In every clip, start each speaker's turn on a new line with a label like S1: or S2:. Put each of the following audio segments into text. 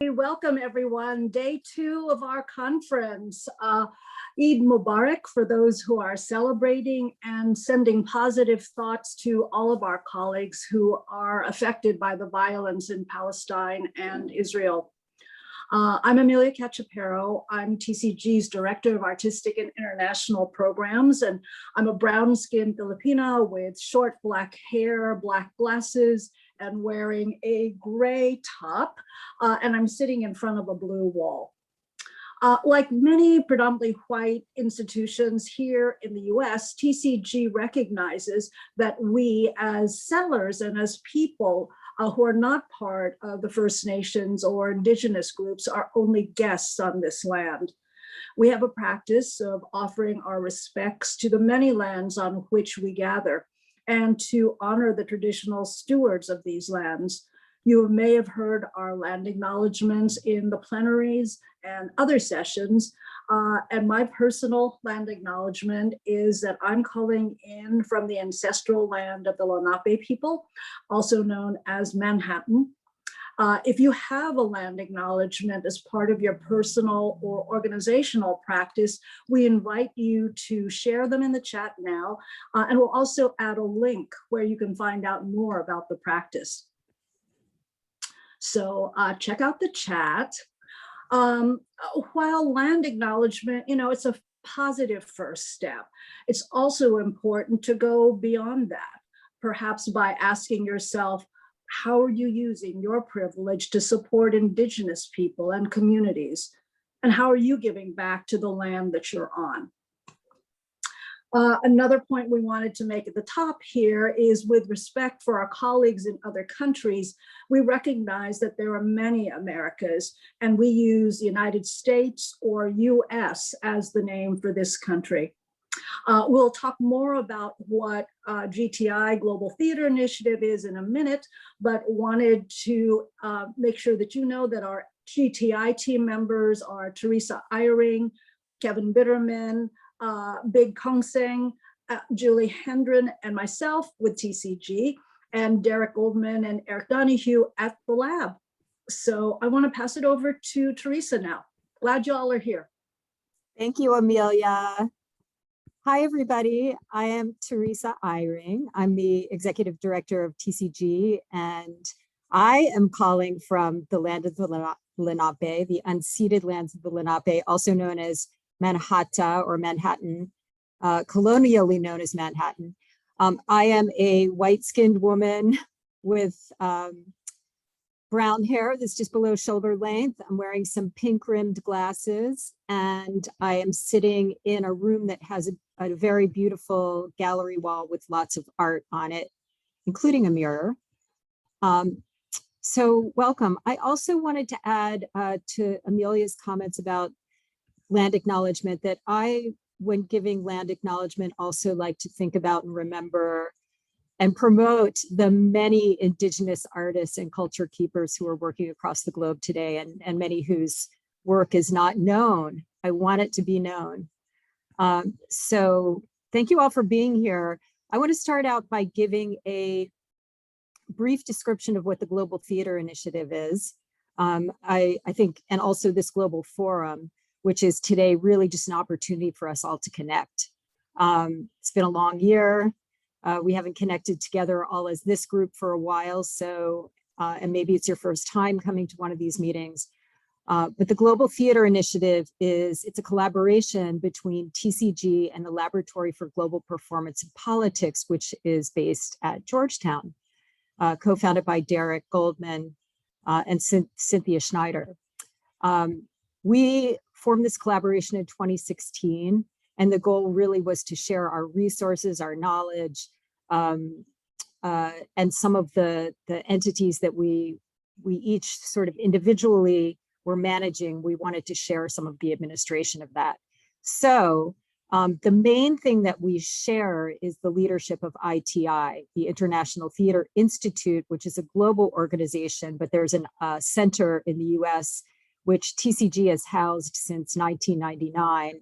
S1: Welcome everyone, day 2 of our conference. Eid Mubarak for those who are celebrating, and sending positive thoughts to all of our colleagues who are affected by the violence in Palestine and Israel. I'm Emilia Cachaperro. I'm TCG's Director of Artistic and International Programs, and I'm a brown-skinned Filipina with short black hair, black glasses, and wearing a gray top, and I'm sitting in front of a blue wall. Like many predominantly white institutions here in the US, TCG recognizes that we as settlers and as people who are not part of the First Nations or indigenous groups are only guests on this land. We have a practice of offering our respects to the many lands on which we gather, and to honor the traditional stewards of these lands. You may have heard our land acknowledgments in the plenaries and other sessions. And my personal land acknowledgement is that I'm calling in from the ancestral land of the Lenape people, also known as Manhattan. If you have a land acknowledgement as part of your personal or organizational practice, we invite you to share them in the chat now, and we'll also add a link where you can find out more about the practice. So check out the chat. While land acknowledgement, it's a positive first step, it's also important to go beyond that, perhaps by asking yourself, how are you using your privilege to support indigenous people and communities? And how are you giving back to the land that you're on? Another point we wanted to make at the top here is, with respect for our colleagues in other countries, we recognize that there are many Americas, and we use the United States or US as the name for this country. We'll talk more about what GTI Global Theater Initiative is in a minute, but wanted to make sure that you know that our GTI team members are Theresa Eyring, Kevin Bitterman, Big Kongseng, Juli, Hendren, and myself with TCG, and Derek Goldman and Eric Donahue at the lab. So I want to pass it over to Teresa now. Glad you all are here.
S2: Thank you, Emilia. Hi, everybody. I am Theresa Eyring. I'm the Executive Director of TCG, and I am calling from the land of the Lenape, the unceded lands of the Lenape, also known as Manhattan or Manhattan, colonially known as Manhattan. I am a white-skinned woman with brown hair that's just below shoulder length. I'm wearing some pink-rimmed glasses, and I am sitting in a room that has a very beautiful gallery wall with lots of art on it, including a mirror. So welcome. I also wanted to add to Emilia's comments about land acknowledgement that I, when giving land acknowledgement, also like to think about and remember and promote the many indigenous artists and culture keepers who are working across the globe today, and many whose work is not known. I want it to be known. So thank you all for being here. I want to start out by giving a brief description of what the Global Theater Initiative is. I think, and also this global forum, which is today really just an opportunity for us all to connect. It's been a long year. We haven't connected together all as this group for a while, so, and maybe it's your first time coming to one of these meetings. But the Global Theater Initiative it's a collaboration between TCG and the Laboratory for Global Performance and Politics, which is based at Georgetown, co-founded by Derek Goldman and Cynthia Schneider. We formed this collaboration in 2016, and the goal really was to share our resources, our knowledge, and some of the entities that we each sort of individually were managing. We wanted to share some of the administration of that. So the main thing that we share is the leadership of ITI, the International Theater Institute, which is a global organization, but there's a center in the US which TCG has housed since 1999.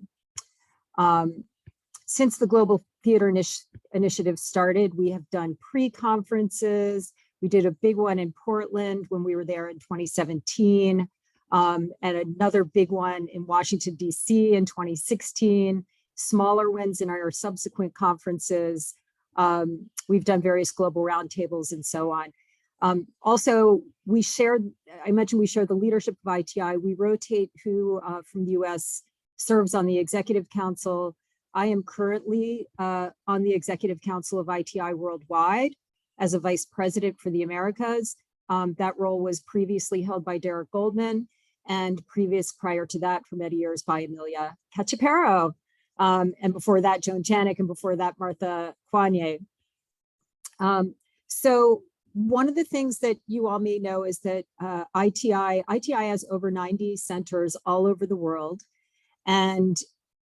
S2: Since the Global Theater Initiative started, we have done pre-conferences. We did a big one in Portland when we were there in 2017. and another big one in Washington, D.C. in 2016, smaller ones in our subsequent conferences. We've done various global roundtables and so on. Also, I mentioned we share the leadership of ITI. We rotate who from the US serves on the Executive Council. I am currently on the Executive Council of ITI Worldwide as a Vice President for the Americas. That role was previously held by Goldman, and prior to that, for many years, by Emilia Cachaperro. And before that, Joan Janik, and before that, Martha Quanier. So one of the things that you all may know is that ITI has over 90 centers all over the world, and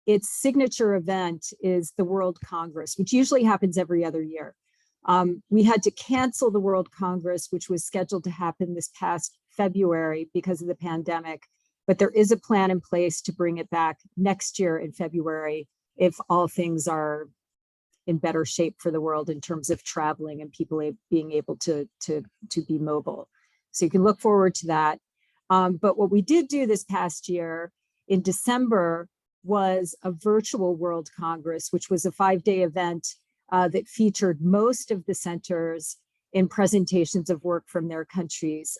S2: its signature event is the World Congress, which usually happens every other year. We had to cancel the World Congress, which was scheduled to happen this past February because of the pandemic, but there is a plan in place to bring it back next year in February if all things are in better shape for the world in terms of traveling and people being able to be mobile. So you can look forward to that. But what we did do this past year in December was a virtual World Congress, which was a 5-day event that featured most of the centers in presentations of work from their countries,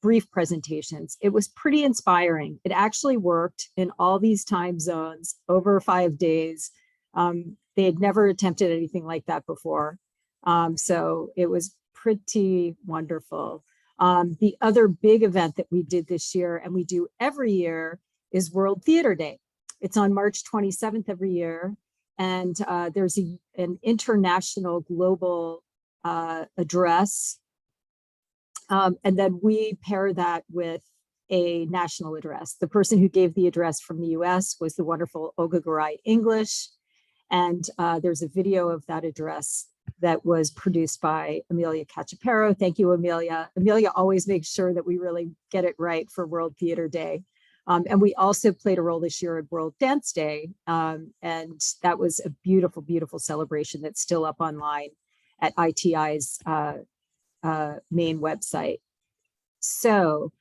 S2: brief presentations. It was pretty inspiring. It actually worked in all these time zones over 5 days. They had never attempted anything like that before. So it was pretty wonderful. The other big event that we did this year, and we do every year, is World Theater Day. It's on March 27th every year. And there's an international global address. And then we pair that with a national address. The person who gave the address from the US was the wonderful Olga Garay English. And there's a video of that address that was produced by Emilia Cachaperro. Thank you, Emilia. Emilia always makes sure that we really get it right for World Theater Day. And we also played a role this year at World Dance Day. And that was a beautiful, beautiful celebration that's still up online at ITI's main website. So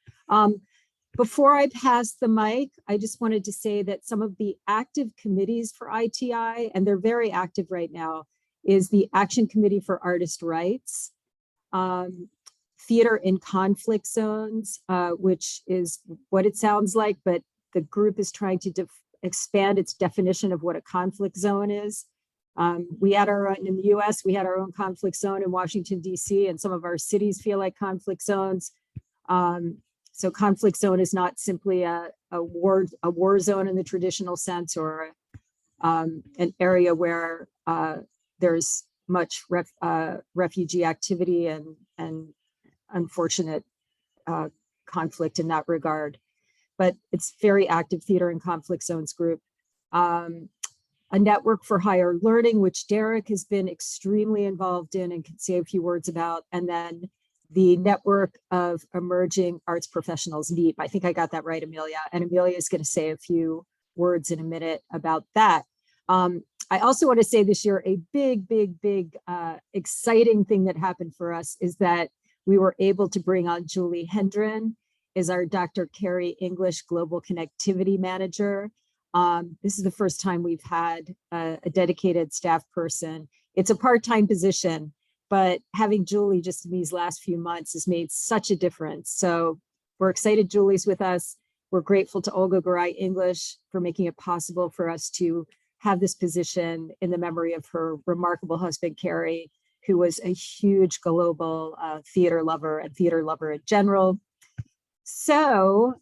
S2: before I pass the mic, I just wanted to say that some of the active committees for ITI, and they're very active right now, is the Action Committee for Artist Rights, Theater in Conflict Zones, which is what it sounds like, but the group is trying to expand its definition of what a conflict zone is. We had our own, in the US, we had our own conflict zone in Washington, DC, and some of our cities feel like conflict zones. So conflict zone is not simply a war zone in the traditional sense, or an area where there's much refugee activity and unfortunate conflict in that regard. But it's very active theater and conflict zones group. A network for higher learning, which Derek has been extremely involved in and can say a few words about. And then the network of emerging arts professionals, NEEP. I think I got that right, Emilia. And Emilia is going to say a few words in a minute about that. I also want to say this year, a big, exciting thing that happened for us is that we were able to bring on Juli Hendren as our Dr. Carey English Global Connectivity Manager. This is the first time we've had a dedicated staff person. It's a part-time position, but having Juli just in these last few months has made such a difference. So we're excited Juli's with us. We're grateful to Olga Garay English for making it possible for us to have this position in the memory of her remarkable husband, Carey, who was a huge global theater lover and theater lover in general. So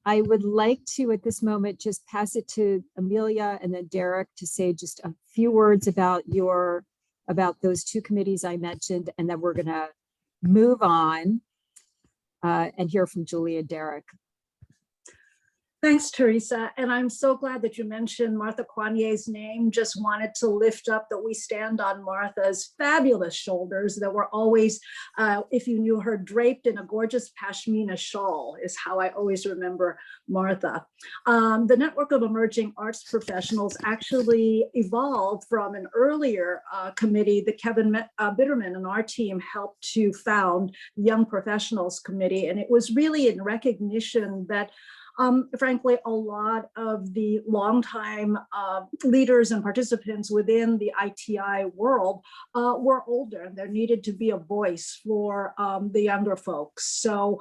S2: I would like to, at this moment, just pass it to Emilya and then Derek to say just a few words about those two committees I mentioned, and then we're gonna move on and hear from Juli and Derek.
S1: Thanks, Teresa. And I'm so glad that you mentioned Martha Quanier's name. Just wanted to lift up that we stand on Martha's fabulous shoulders that were always, if you knew her, draped in a gorgeous pashmina shawl is how I always remember Martha. The Network of Emerging Arts Professionals actually evolved from an earlier committee that Kevin Bitterman and our team helped to found, the Young Professionals Committee. And it was really in recognition that frankly, a lot of the longtime leaders and participants within the ITI world were older, and there needed to be a voice for the younger folks. So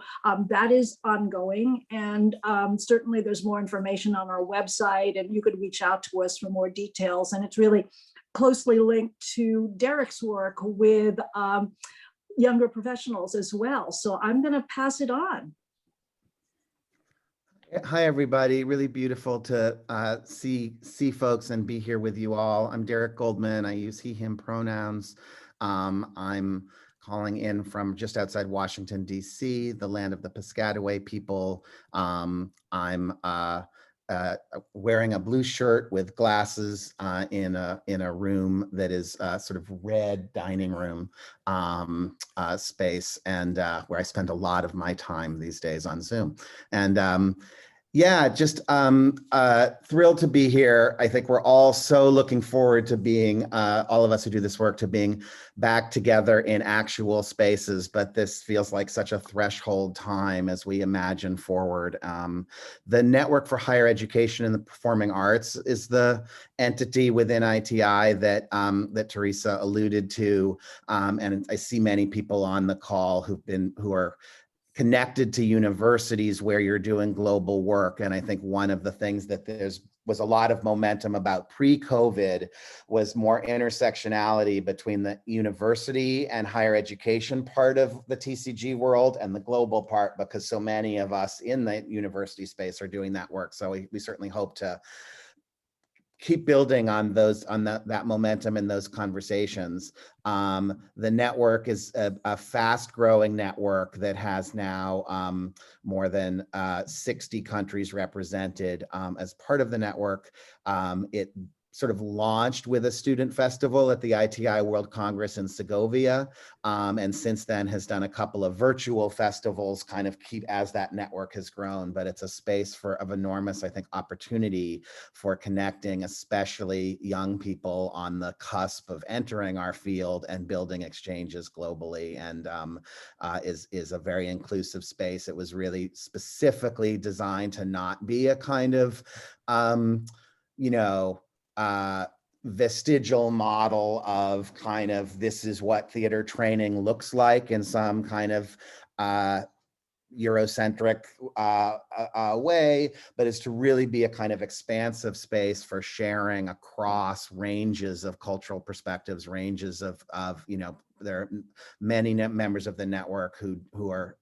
S1: that is ongoing, and certainly there's more information on our website, and you could reach out to us for more details. And it's really closely linked to Derek's work with younger professionals as well. So I'm going to pass it on.
S3: Hi, everybody. Really beautiful to see folks and be here with you all. I'm Derek Goldman. I use he, him pronouns. I'm calling in from just outside Washington, D.C., the land of the Piscataway people. I'm wearing a blue shirt with glasses in a room that is sort of red dining room space, and where I spend a lot of my time these days on Zoom. And yeah, just thrilled to be here. I think we're all so looking forward to being, all of us who do this work, to being back together in actual spaces, but this feels like such a threshold time as we imagine forward. The Network for Higher Education in the Performing Arts is the entity within ITI that, that Teresa alluded to, and I see many people on the call who are connected to universities where you're doing global work. And I think one of the things that was a lot of momentum about pre-COVID was more intersectionality between the university and higher education part of the TCG world and the global part, because so many of us in the university space are doing that work. So we certainly hope to keep building on that momentum and those conversations. The network is a fast-growing network that has now more than 60 countries represented as part of the network. It sort of launched with a student festival at the ITI World Congress in Segovia, and since then has done a couple of virtual festivals, kind of as that network has grown. But it's a space of enormous, I think, opportunity for connecting, especially young people on the cusp of entering our field and building exchanges globally, and is a very inclusive space. It was really specifically designed to not be a kind of, vestigial model of kind of this is what theater training looks like in some kind of Eurocentric way, but is to really be a kind of expansive space for sharing across ranges of cultural perspectives, ranges of there are many members of the network who are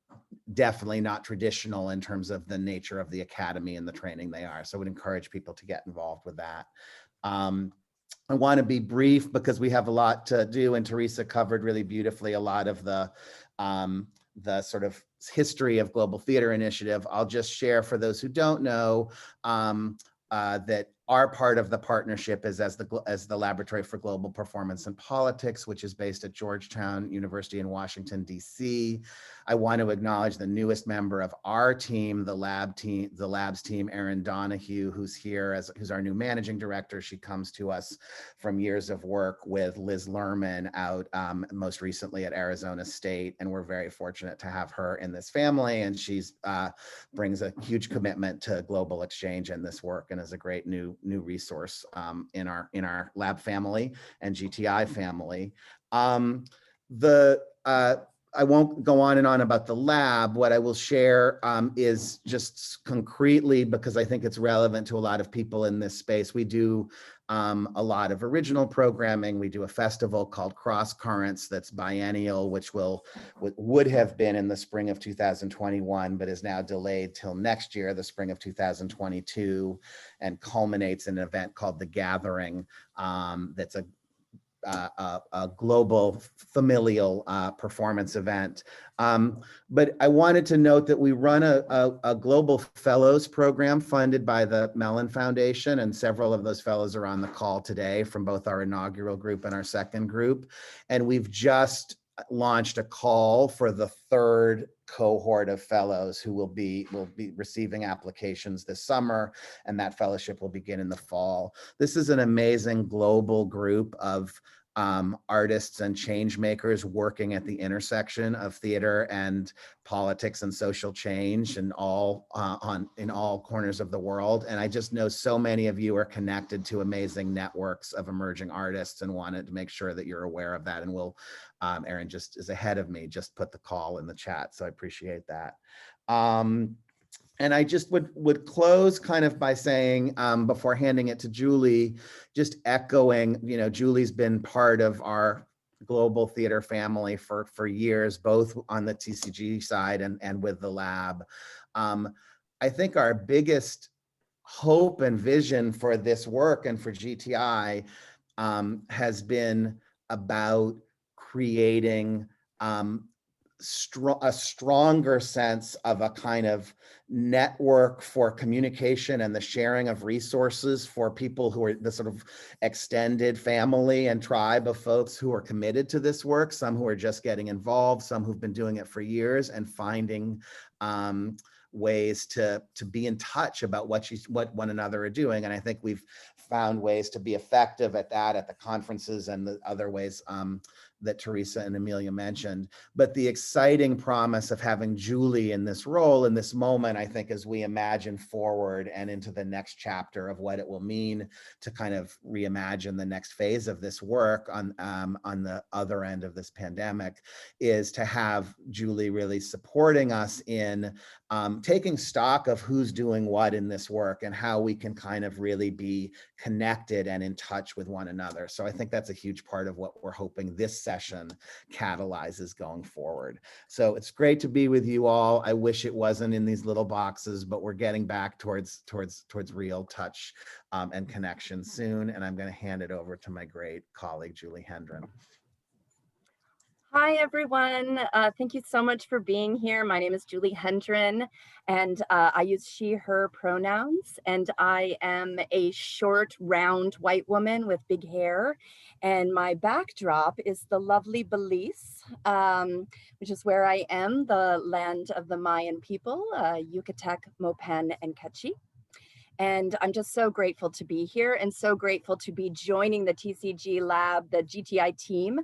S3: definitely not traditional in terms of the nature of the academy and the training they are. So I would encourage people to get involved with that. I want to be brief because we have a lot to do, and Teresa covered really beautifully a lot of the sort of history of Global Theater Initiative. I'll just share for those who don't know that our part of the partnership is as the Laboratory for Global Performance and Politics, which is based at Georgetown University in Washington, D.C. I want to acknowledge the newest member of our team, the labs team, Erin Donahue, who's here who's our new managing director. She comes to us from years of work with Liz Lerman out most recently at Arizona State, and we're very fortunate to have her in this family. And she's brings a huge commitment to global exchange in this work, and is a great new resource in our lab family and GTI family. I won't go on and on about the lab. What I will share is just concretely, because I think it's relevant to a lot of people in this space. We do a lot of original programming. We do a festival called Cross Currents that's biennial, which would have been in the spring of 2021, but is now delayed till next year, the spring of 2022, and culminates in an event called The Gathering. That's a global familial performance event. But I wanted to note that we run a global fellows program funded by the Mellon Foundation, and several of those fellows are on the call today from both our inaugural group and our second group. And we've just launched a call for the third cohort of fellows who will be receiving applications this summer, and that fellowship will begin in the fall. This is an amazing global group of artists and change makers working at the intersection of theater and politics and social change, and in all corners of the world. And I just know so many of you are connected to amazing networks of emerging artists, and wanted to make sure that you're aware of that. And we'll, Erin just is ahead of me, just put the call in the chat, so I appreciate that. And I just would close kind of by saying, before handing it to Juli, just echoing, Juli's been part of our global theater family for years, both on the TCG side and with the lab. I think our biggest hope and vision for this work and for GTI has been about creating a stronger sense of a kind of network for communication and the sharing of resources for people who are the sort of extended family and tribe of folks who are committed to this work, some who are just getting involved, some who've been doing it for years, and finding ways to be in touch about what one another are doing. And I think we've found ways to be effective at that at the conferences and the other ways that Teresa and Emilia mentioned. But the exciting promise of having Juli in this role in this moment, I think, as we imagine forward and into the next chapter of what it will mean to kind of reimagine the next phase of this work on the other end of this pandemic, is to have Juli really supporting us in taking stock of who's doing what in this work and how we can kind of really be connected and in touch with one another. So I think that's a huge part of what we're hoping this session catalyzes going forward. So it's great to be with you all. I wish it wasn't in these little boxes, but we're getting back towards real touch and connection soon. And I'm going to hand it over to my great colleague, Juli Hendren.
S4: Hi, everyone. Thank you so much for being here. My name is Juli Hendren, and I use she, her pronouns. And I am a short, round white woman with big hair. And my backdrop is the lovely Belize, which is where I am, the land of the Mayan people, Yucatec, Mopan, and Cachi. And I'm just so grateful to be here and so grateful to be joining the TCG lab, the GTI team.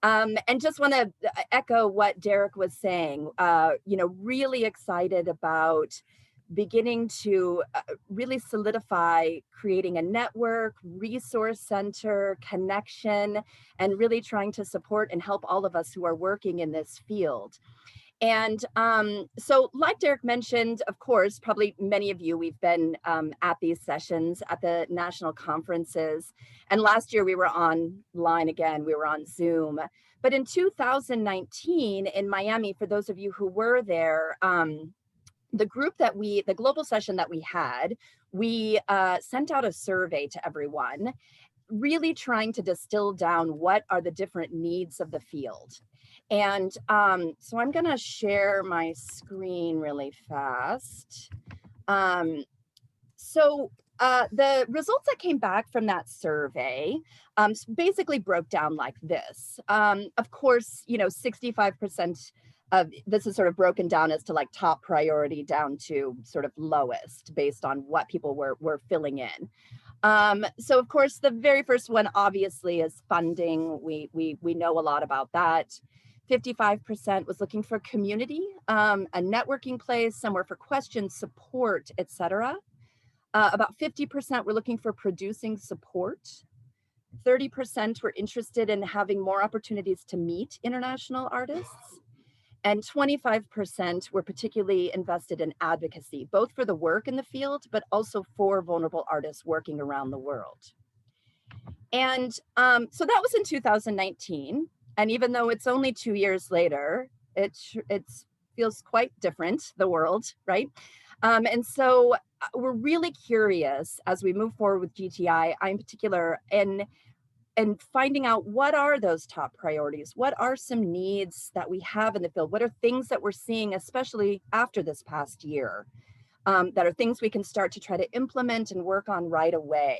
S4: And just want to echo what Derek was saying, really excited about beginning to really solidify creating a network, resource center, connection, and really trying to support and help all of us who are working in this field. And so like Derek mentioned, of course, probably many of you, we've been at these sessions at the national conferences. And last year we were online again, we were on Zoom. But in 2019 in Miami, for those of you who were there, the global session that we had, we sent out a survey to everyone, really trying to distill down what are the different needs of the field. And so I'm gonna share my screen really fast. The results that came back from that survey basically broke down like this. Of course, 65% of this is sort of broken down as to like top priority down to sort of lowest based on what people were filling in. So of course, the very first one obviously is funding. We know a lot about that. 55% was looking for community, a networking place, somewhere for questions, support, etc. About 50% were looking for producing support. 30% were interested in having more opportunities to meet international artists. And 25% were particularly invested in advocacy, both for the work in the field, but also for vulnerable artists working around the world. And so that was in 2019. And even though it's only 2 years later, it feels quite different, the world, right? And so we're really curious as we move forward with GTI, in particular, in and finding out what are those top priorities, what are some needs that we have in the field, what are things that we're seeing, especially after this past year, that are things we can start to try to implement and work on right away.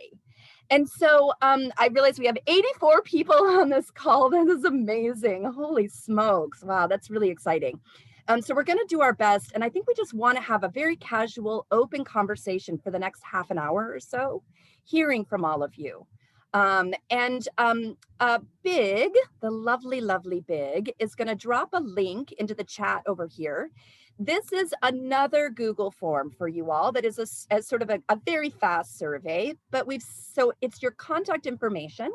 S4: And so I realize we have 84 people on this call. That is amazing. Holy smokes. Wow, that's really exciting. So we're going to do our best. And I think we just want to have a very casual, open conversation for the next half an hour or so, hearing from all of you. Big, the lovely, lovely Big, is going to drop a link into the chat over here. This is another Google form for you all that is a sort of a very fast survey, but so it's your contact information,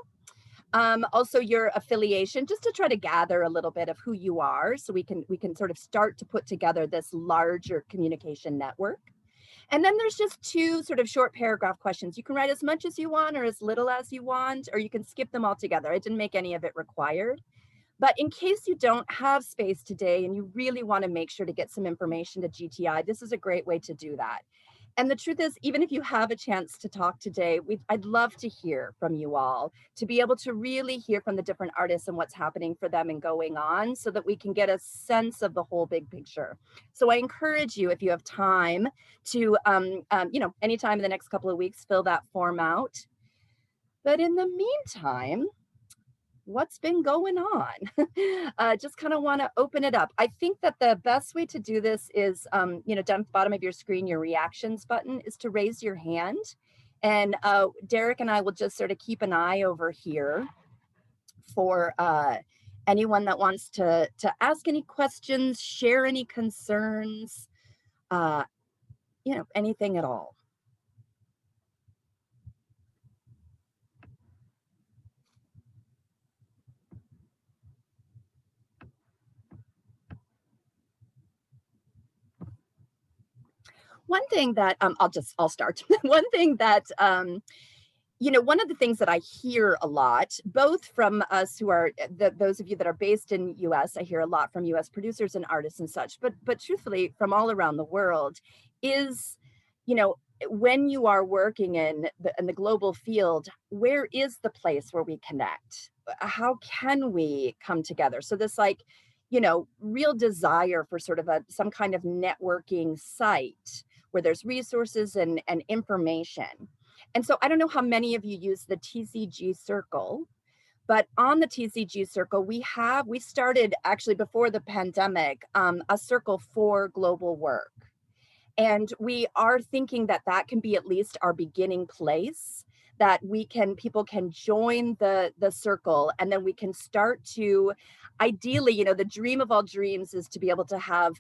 S4: also your affiliation, just to try to gather a little bit of who you are, so we can sort of start to put together this larger communication network. And then there's just 2 sort of short paragraph questions. You can write as much as you want or as little as you want, or you can skip them all together. I didn't make any of it required. But in case you don't have space today and you really want to make sure to get some information to GTI, this is a great way to do that. And the truth is, even if you have a chance to talk today, I'd love to hear from you all, to be able to really hear from the different artists and what's happening for them and going on, so that we can get a sense of the whole big picture. So I encourage you, if you have time, to, anytime in the next couple of weeks, fill that form out. But in the meantime, what's been going on? Just kind of want to open it up. I think that the best way to do this is, down at the bottom of your screen, your reactions button is to raise your hand. And Derek and I will just sort of keep an eye over here for anyone that wants to ask any questions, share any concerns, anything at all. One thing that I'll start. One thing that one of the things that I hear a lot, both from us who are those of you that are based in US, I hear a lot from US producers and artists and such, but truthfully from all around the world, is, when you are working in the global field, where is the place where we connect? How can we come together? So this real desire for sort of some kind of networking site where there's resources and information. And so I don't know how many of you use the TCG Circle, but on the TCG Circle, we started actually before the pandemic, a circle for global work. And we are thinking that can be at least our beginning place, that people can join the circle, and then we can start to, ideally, the dream of all dreams is to be able to have,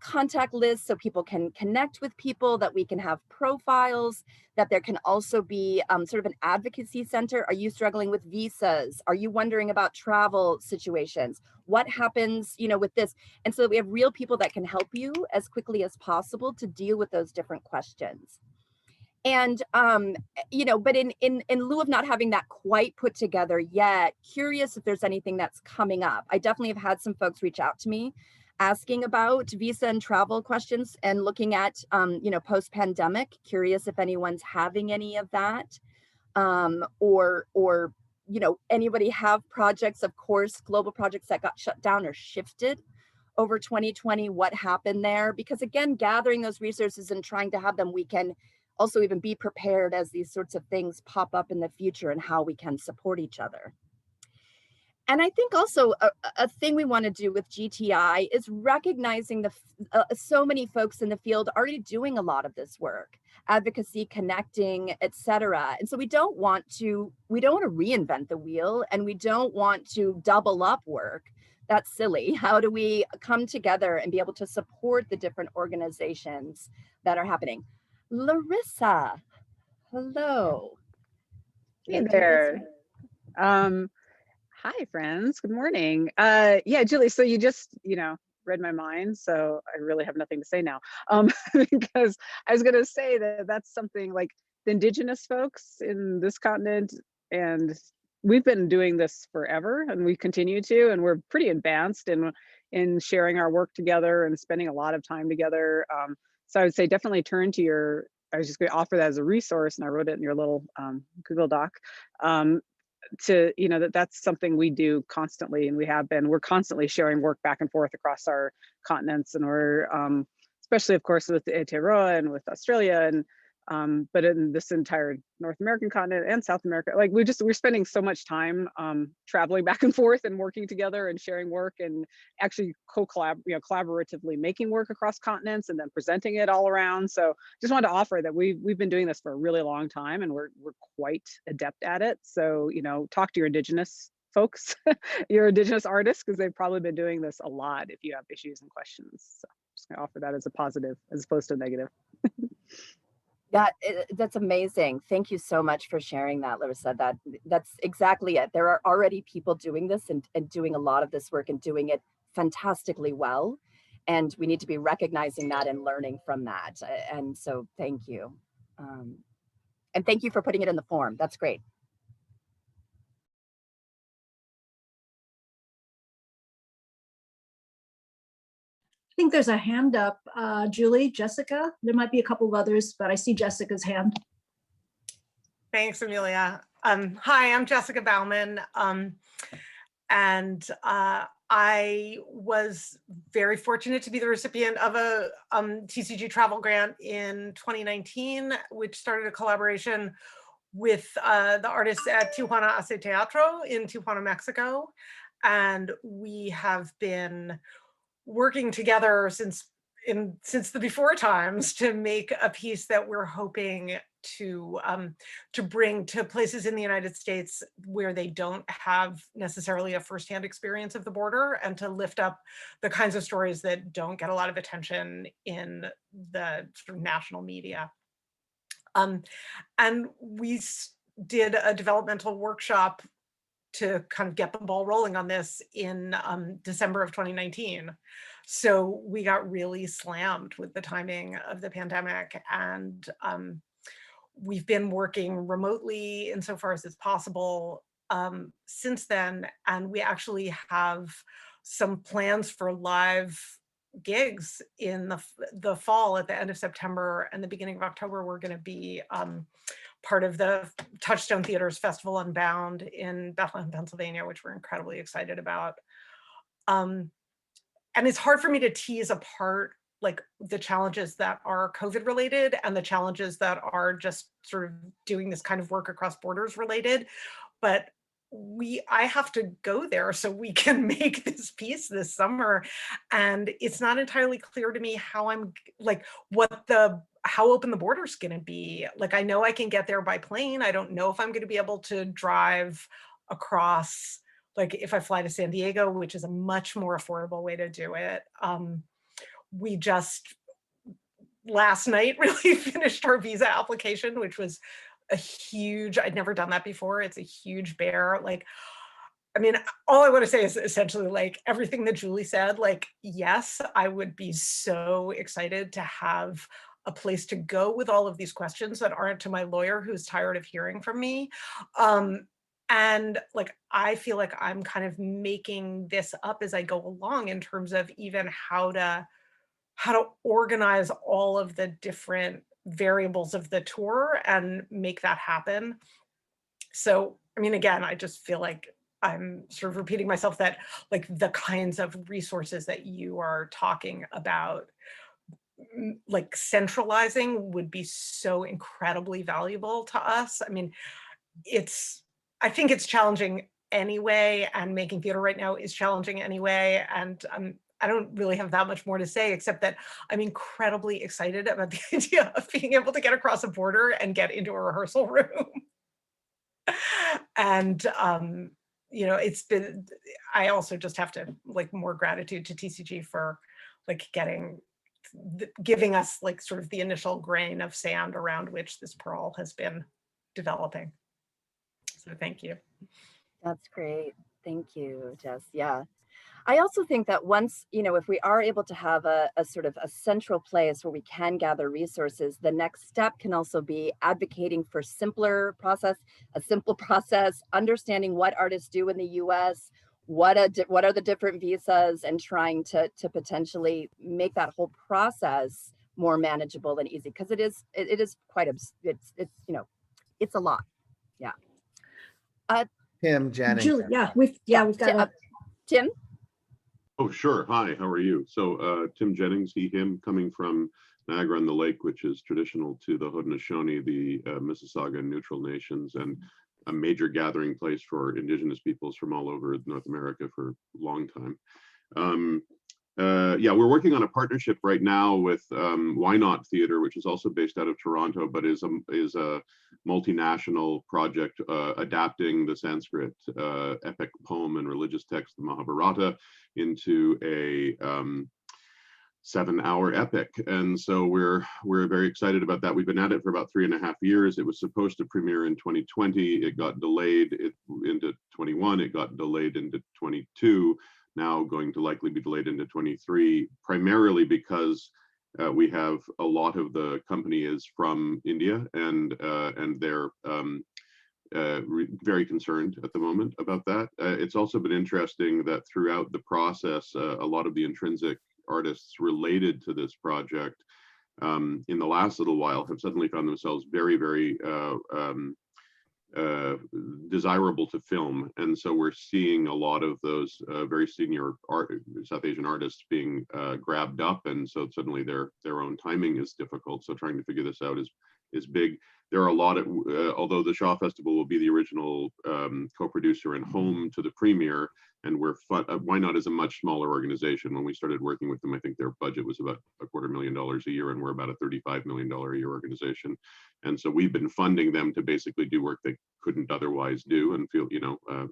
S4: contact lists so people can connect with people, that we can have profiles, that there can also be sort of an advocacy center. Are you struggling with visas? Are you wondering about travel situations? What happens, with this? And so that we have real people that can help you as quickly as possible to deal with those different questions. And, but in lieu of not having that quite put together yet, curious if there's anything that's coming up. I definitely have had some folks reach out to me asking about visa and travel questions and looking at, post-pandemic, curious if anyone's having any of that, or anybody have projects, of course, global projects that got shut down or shifted over 2020, what happened there? Because again, gathering those resources and trying to have them, we can also even be prepared as these sorts of things pop up in the future and how we can support each other. And I think also a thing we want to do with GTI is recognizing so many folks in the field already doing a lot of this work, advocacy, connecting, etc. And so we don't want to reinvent the wheel, and we don't want to double up work. That's silly. How do we come together and be able to support the different organizations that are happening? Larissa, hello.
S5: Hey there. Hi, friends. Good morning. Yeah, Julie, so you just, read my mind, so I really have nothing to say now. Because I was going to say that that's something like the indigenous folks in this continent, and we've been doing this forever, and we continue to, and we're pretty advanced in sharing our work together and spending a lot of time together. So I would say definitely turn to I was just going to offer that as a resource, and I wrote it in your little Google Doc. to, you know, that's something we do constantly, and we're constantly sharing work back and forth across our continents, and we're especially of course with Aotearoa and with Australia, and but in this entire North American continent and South America, like we're spending so much time traveling back and forth and working together and sharing work, and actually collaboratively making work across continents and then presenting it all around. So just wanted to offer that we've been doing this for a really long time, and we're quite adept at it. So, you know, talk to your Indigenous folks, your Indigenous artists, because they've probably been doing this a lot if you have issues and questions. So just gonna offer that as a positive as opposed to a negative.
S4: Yeah, that's amazing. Thank you so much for sharing that, Larissa. That's exactly it. There are already people doing this and doing a lot of this work and doing it fantastically well. And we need to be recognizing that and learning from that. And so thank you. And thank you for putting it in the form. That's great.
S1: I think there's a hand up, Julie, Jessica. There might be a couple of others, but I see Jessica's hand.
S6: Thanks, Emilia. Hi, I'm Jessica Bauman. I was very fortunate to be the recipient of a TCG travel grant in 2019, which started a collaboration with the artists at Tijuana Hace Teatro in Tijuana, Mexico. And we have been working together since the before times to make a piece that we're hoping to bring to places in the United States where they don't have necessarily a firsthand experience of the border, and to lift up the kinds of stories that don't get a lot of attention in the sort of national media. And we did a developmental workshop to kind of get the ball rolling on this in December of 2019. So we got really slammed with the timing of the pandemic, and we've been working remotely insofar as it's possible since then. And we actually have some plans for live gigs in the fall. At the end of September and the beginning of October, we're going to be part of the Touchstone Theater's Festival Unbound in Bethlehem, Pennsylvania, which we're incredibly excited about. And it's hard for me to tease apart like the challenges that are COVID related and the challenges that are just sort of doing this kind of work across borders related. But I have to go there so we can make this piece this summer. And it's not entirely clear to me how how open the border's going to be. Like, I know I can get there by plane. I don't know if I'm going to be able to drive across, like if I fly to San Diego, which is a much more affordable way to do it. We just last night really finished our visa application, which was a huge, I'd never done that before. It's a huge bear. Like, I mean, all I want to say is essentially like everything that Juli said, like, yes, I would be so excited to have a place to go with all of these questions that aren't to my lawyer who's tired of hearing from me. And like, I feel like I'm kind of making this up as I go along in terms of even how to organize all of the different variables of the tour and make that happen. So, I mean, again, I just feel like I'm sort of repeating myself that like the kinds of resources that you are talking about, like centralizing would be so incredibly valuable to us. I mean, I think it's challenging anyway, and making theater right now is challenging anyway. And I don't really have that much more to say, except that I'm incredibly excited about the idea of being able to get across a border and get into a rehearsal room. And, you know, I also just have to like more gratitude to TCG for like giving us like sort of the initial grain of sand around which this pearl has been developing. So thank you.
S4: That's great. Thank you, Jess. Yeah. I also think that once, you know, if we are able to have a sort of a central place where we can gather resources, the next step can also be advocating for a simple process, understanding what artists do in the US, what are the different visas, and trying to potentially make that whole process more manageable and easy, because it is quite, it's you know, it's a lot. Yeah.
S3: Tim Jennings.
S1: Julie, we've got a
S4: Tim?
S7: Oh, sure. Hi, how are you? So Tim Jennings, he, him, coming from Niagara-on-the-Lake, which is traditional to the Haudenosaunee, the Mississauga and Neutral Nations, and a major gathering place for Indigenous peoples from all over North America for a long time. Yeah, we're working on a partnership right now with Why Not Theatre, which is also based out of Toronto, but is a multinational project adapting the Sanskrit epic poem and religious text, the Mahabharata, into a 7-hour epic. And so we're very excited about that. We've been at it for about 3.5 years. It was supposed to premiere in 2020. It got delayed into 21. It got delayed into 22. Now going to likely be delayed into 23, primarily because we have a lot of the company is from India, and they're very concerned at the moment about that. It's also been interesting that throughout the process, a lot of the intrinsic artists related to this project in the last little while have suddenly found themselves very, very desirable to film, and so we're seeing a lot of those very senior South Asian artists being grabbed up, and so suddenly their own timing is difficult. So trying to figure this out is big. There are a lot of, although the Shaw Festival will be the original co-producer and home to the premiere, and Why Not is a much smaller organization. When we started working with them, I think their budget was about $250,000 a year, and we're about a $35 million a year organization. And so we've been funding them to basically do work they couldn't otherwise do, and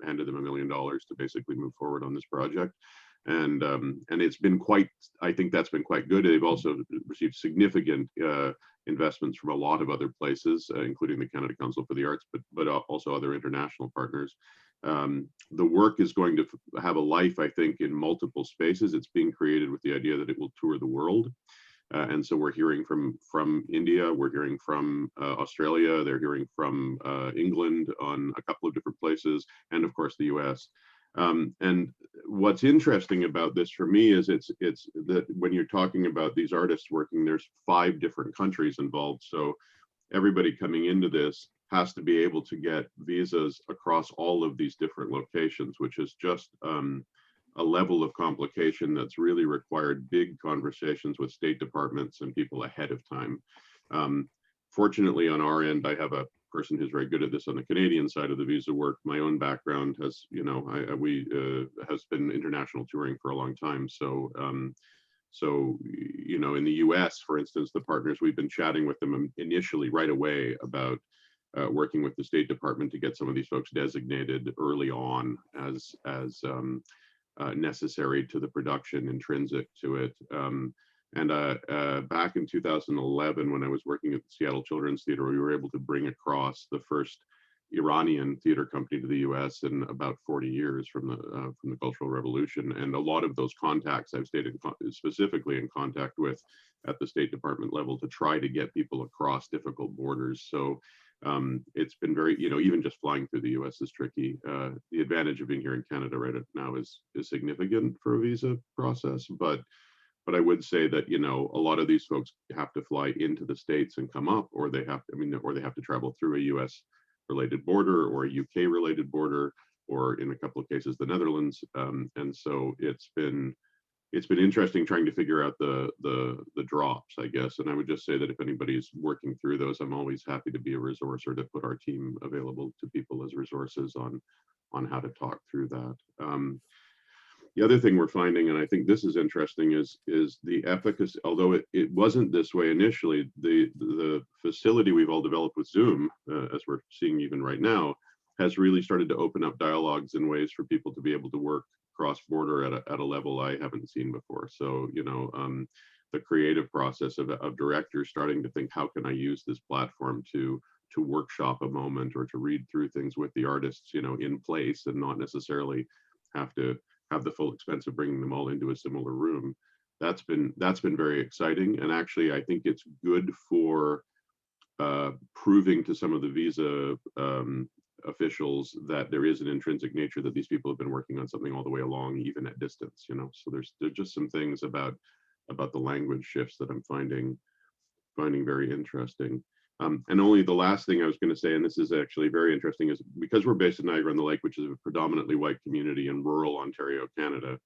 S7: handed them $1 million to basically move forward on this project. And it's been quite, I think that's been quite good. They've also received significant investments from a lot of other places, including the Canada Council for the Arts, but also other international partners. The work is going to have a life, I think, in multiple spaces. It's being created with the idea that it will tour the world. And so we're hearing from India, we're hearing from Australia, they're hearing from England on a couple of different places, and of course the US. And what's interesting about this for me is it's that when you're talking about these artists working, there's 5 different countries involved. So everybody coming into this has to be able to get visas across all of these different locations, which is just a level of complication that's really required big conversations with state departments and people ahead of time. Fortunately, on our end, I have a person who's very good at this on the Canadian side of the visa work. My own background has, has been international touring for a long time. So, in the US, for instance, the partners, we've been chatting with them initially right away about working with the State Department to get some of these folks designated early on as necessary to the production, intrinsic to it. Back in 2011, when I was working at the Seattle Children's Theatre, we were able to bring across the first Iranian theater company to the U.S. in about 40 years from the Cultural Revolution. And a lot of those contacts I've stayed specifically in contact with at the State Department level to try to get people across difficult borders. So it's been very, even just flying through the U.S. is tricky. The advantage of being here in Canada right now is significant for a visa process, but I would say that, a lot of these folks have to fly into the States and come up, or they have to travel through a US related border or a UK related border, or in a couple of cases, the Netherlands. And so it's been interesting trying to figure out the drops, I guess. And I would just say that if anybody's working through those, I'm always happy to be a resource or to put our team available to people as resources on how to talk through that. The other thing we're finding, and I think this is interesting, is the efficacy. Although it wasn't this way initially, the facility we've all developed with Zoom, as we're seeing even right now, has really started to open up dialogues in ways for people to be able to work cross-border at a level I haven't seen before. So, the creative process of directors starting to think, how can I use this platform to workshop a moment or to read through things with the artists, in place, and not necessarily have to have the full expense of bringing them all into a similar room. That's been very exciting. And actually, I think it's good for proving to some of the visa officials that there is an intrinsic nature, that these people have been working on something all the way along, even at distance, So there's just some things about the language shifts that I'm finding very interesting. And only the last thing I was going to say, and this is actually very interesting, is because we're based in Niagara-on-the-Lake, which is a predominantly white community in rural Ontario, Canada.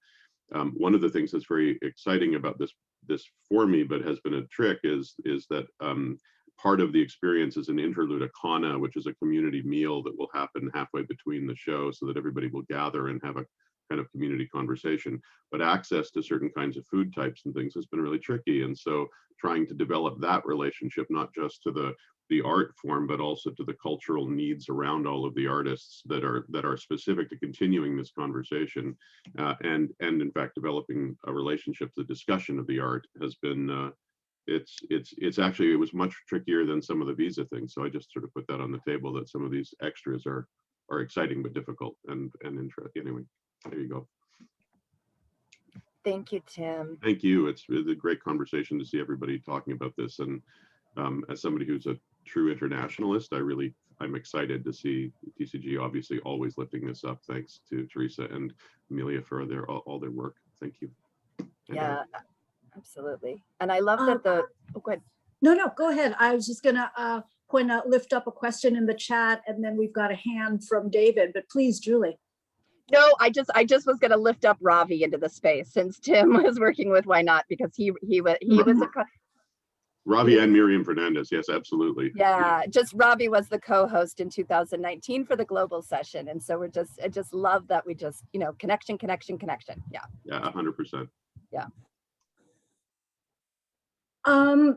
S7: One of the things that's very exciting about this for me, but has been a trick, is that part of the experience is an interlude, a kana, which is a community meal that will happen halfway between the show, so that everybody will gather and have a kind of community conversation. But access to certain kinds of food types and things has been really tricky, and so trying to develop that relationship, not just to the art form, but also to the cultural needs around all of the artists that are specific to continuing this conversation, and in fact developing a relationship. The discussion of the art has been it's actually, it was much trickier than some of the visa things. So I just sort of put that on the table, that some of these extras are exciting but difficult and interesting. Anyway, there you go.
S4: Thank you, Tim.
S7: Thank you. It's a great conversation to see everybody talking about this. And as somebody who's a true internationalist, I'm excited to see TCG obviously always lifting this up. Thanks to Teresa and Emilia for all their work. Thank you.
S4: Yeah, absolutely. And I love that oh, go ahead.
S1: No, go ahead. I was just gonna lift up a question in the chat, and then we've got a hand from David, but please, Julie.
S4: No, I just was going to lift up Ravi into the space, since Tim was working with Why Not, because he was
S7: Ravi and Miriam Fernandez. Yes, absolutely.
S4: Yeah, just Ravi was the co-host in 2019 for the global session. And so I just love that we just, connection. Yeah.
S7: Yeah, 100%.
S4: Yeah.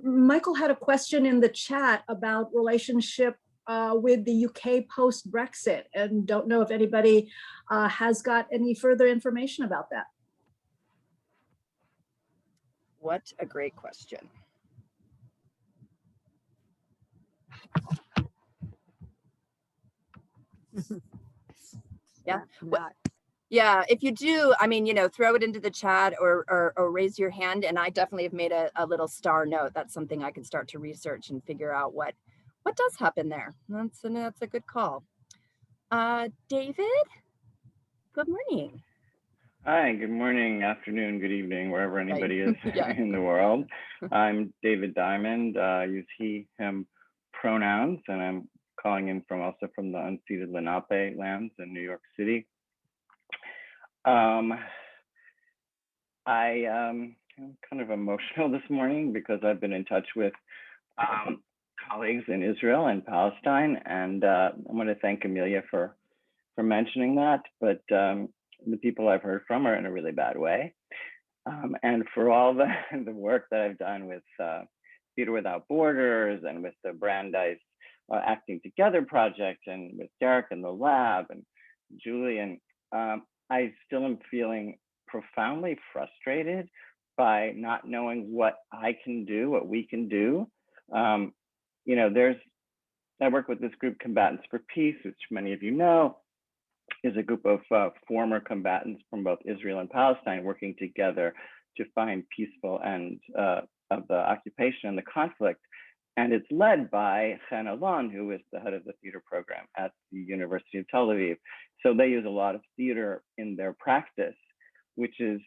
S1: Michael had a question in the chat about relationship with the UK post-Brexit, and don't know if anybody has got any further information about that.
S4: What a great question. Yeah. Yeah, if you do, I mean, throw it into the chat or raise your hand, and I definitely have made a little star note. That's something I can start to research and figure out what does happen there. That's a good call. David, good morning.
S8: Hi, good morning, afternoon, good evening, wherever anybody is in the world. I'm David Diamond. I use he, him pronouns, and I'm calling in also from the unceded Lenape lands in New York City. I am kind of emotional this morning because I've been in touch with colleagues in Israel and Palestine, and I want to thank Emilya for mentioning that, but the people I've heard from are in a really bad way. And for all the work that I've done with Theater Without Borders and with the Brandeis Acting Together project, and with Derek and the lab and Juli, and I still am feeling profoundly frustrated by not knowing what I can do, what we can do. I work with this group, Combatants for Peace, which many of you know is a group of former combatants from both Israel and Palestine working together to find peaceful end of the occupation and the conflict. And it's led by Chen Alon, who is the head of the theater program at the University of Tel Aviv. So they use a lot of theater in their practice, which is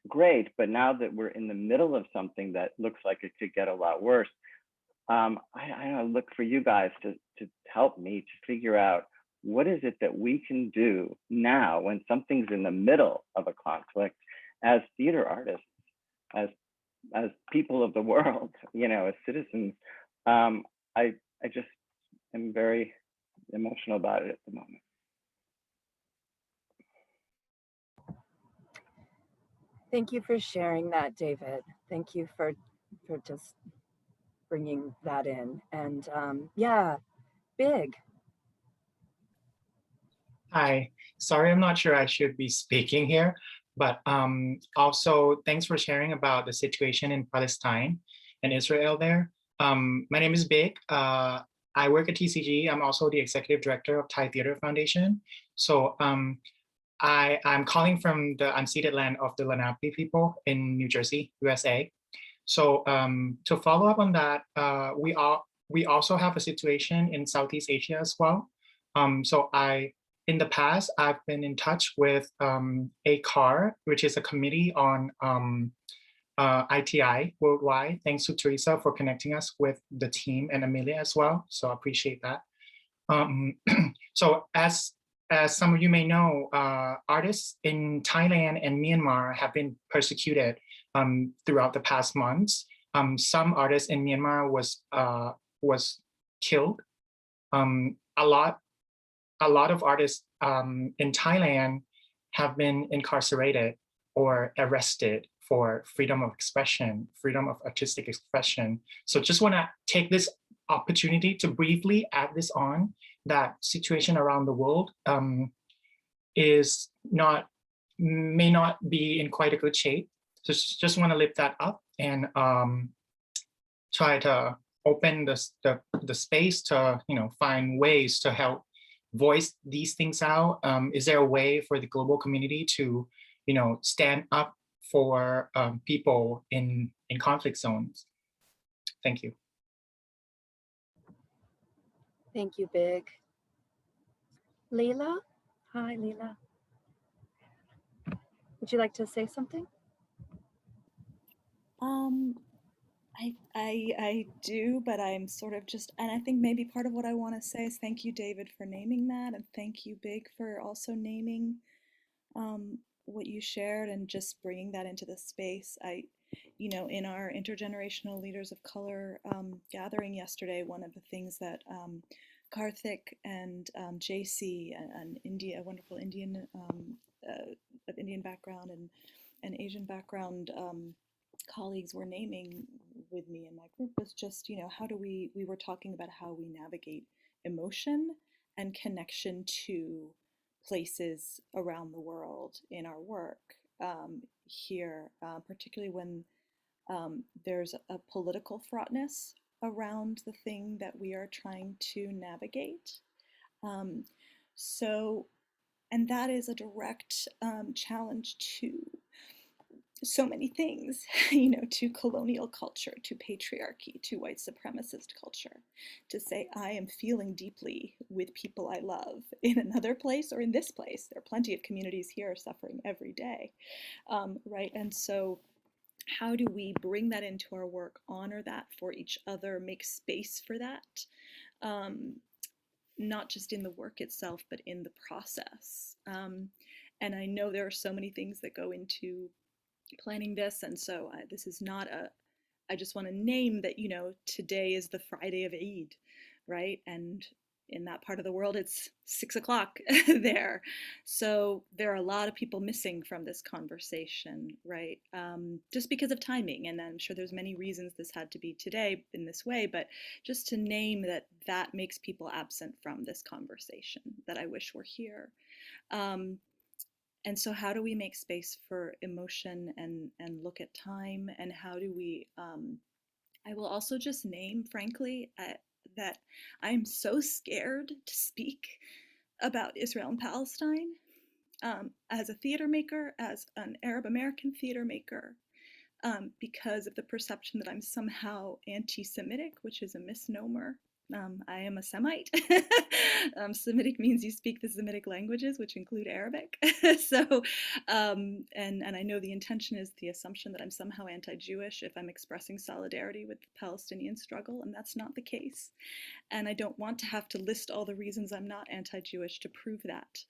S8: great. But now that we're in the middle of something that looks like it could get a lot worse, I look for you guys to help me to figure out what is it that we can do now when something's in the middle of a conflict, as theater artists, as people of the world, as citizens. I just am very emotional about it at the moment.
S4: Thank you for sharing that, David. Thank you for just bringing that in. And yeah, big.
S9: Hi, sorry, I'm not sure I should be speaking here, but also thanks for sharing about the situation in Palestine and Israel there. My name is Big. I work at TCG. I'm also the executive director of Thai Theater Foundation. So I'm calling from the unceded land of the Lenape people in New Jersey, USA. So to follow up on that, we also have a situation in Southeast Asia as well. In the past, I've been in touch with ACAR, which is a committee on ITI worldwide. Thanks to Teresa for connecting us with the team and Emilia as well. So I appreciate that. So as some of you may know, artists in Thailand and Myanmar have been persecuted throughout the past months. Some artists in Myanmar was killed. A lot of artists in Thailand have been incarcerated or arrested for freedom of expression, freedom of artistic expression. So just want to take this opportunity to briefly add this on, that situation around the world may not be in quite a good shape. So just want to lift that up and try to open the space to find ways to help voice these things out. Is there a way for the global community to stand up for people in conflict zones? Thank you.
S4: Thank you, Big. Leila? Hi, Leila. Would you like to say something?
S10: I do, but I'm sort of just, and I think maybe part of what I want to say is thank you, David, for naming that, and thank you, Big, for also naming what you shared and just bringing that into the space. In our intergenerational leaders of color gathering yesterday, one of the things that Karthik and JC, a wonderful Indian of Indian background and Asian background colleagues were naming with me in my group was just, how do we were talking about how we navigate emotion and connection to places around the world in our work here, particularly when there's a political fraughtness around the thing that we are trying to navigate. And that is a direct challenge to so many things, to colonial culture, to patriarchy, to white supremacist culture, to say, I am feeling deeply with people I love in another place or in this place. There are plenty of communities here suffering every day, right? And so how do we bring that into our work, honor that for each other, make space for that, not just in the work itself, but in the process. And I know there are so many things that go into planning this, and so this is not I just want to name that, today is the Friday of Eid, right? And in that part of the world, it's 6 o'clock there. So there are a lot of people missing from this conversation, right? Just because of timing. And I'm sure there's many reasons this had to be today in this way, but just to name that makes people absent from this conversation that I wish were here. And so how do we make space for emotion and look at time, and how do we, I will also just name, frankly, that I'm so scared to speak about Israel and Palestine as a theater maker, as an Arab American theater maker, because of the perception that I'm somehow anti-Semitic, which is a misnomer. I am a Semite. Semitic means you speak the Semitic languages, which include Arabic. So, and I know the intention is the assumption that I'm somehow anti-Jewish if I'm expressing solidarity with the Palestinian struggle, and that's not the case. And I don't want to have to list all the reasons I'm not anti-Jewish to prove that.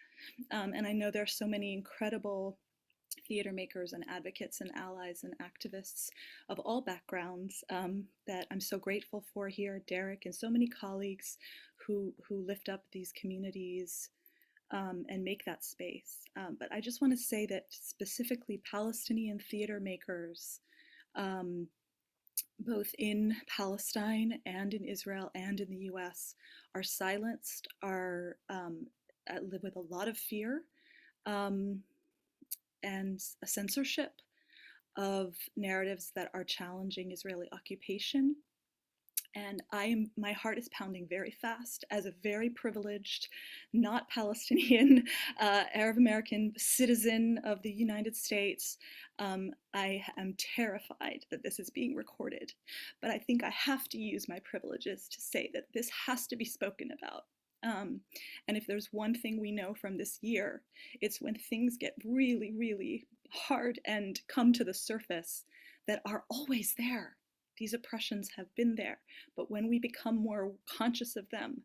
S10: And I know there are so many incredible theater makers and advocates and allies and activists of all backgrounds that I'm so grateful for here, Derek, and so many colleagues who lift up these communities and make that space. But I just want to say that specifically Palestinian theater makers, both in Palestine and in Israel and in the US, are silenced, live with a lot of fear, and a censorship of narratives that are challenging Israeli occupation. And my heart is pounding very fast as a very privileged, not Palestinian, Arab American citizen of the United States. I am terrified that this is being recorded, but I think I have to use my privileges to say that this has to be spoken about. And if there's one thing we know from this year, it's when things get really, really hard and come to the surface that are always there. These oppressions have been there, but when we become more conscious of them,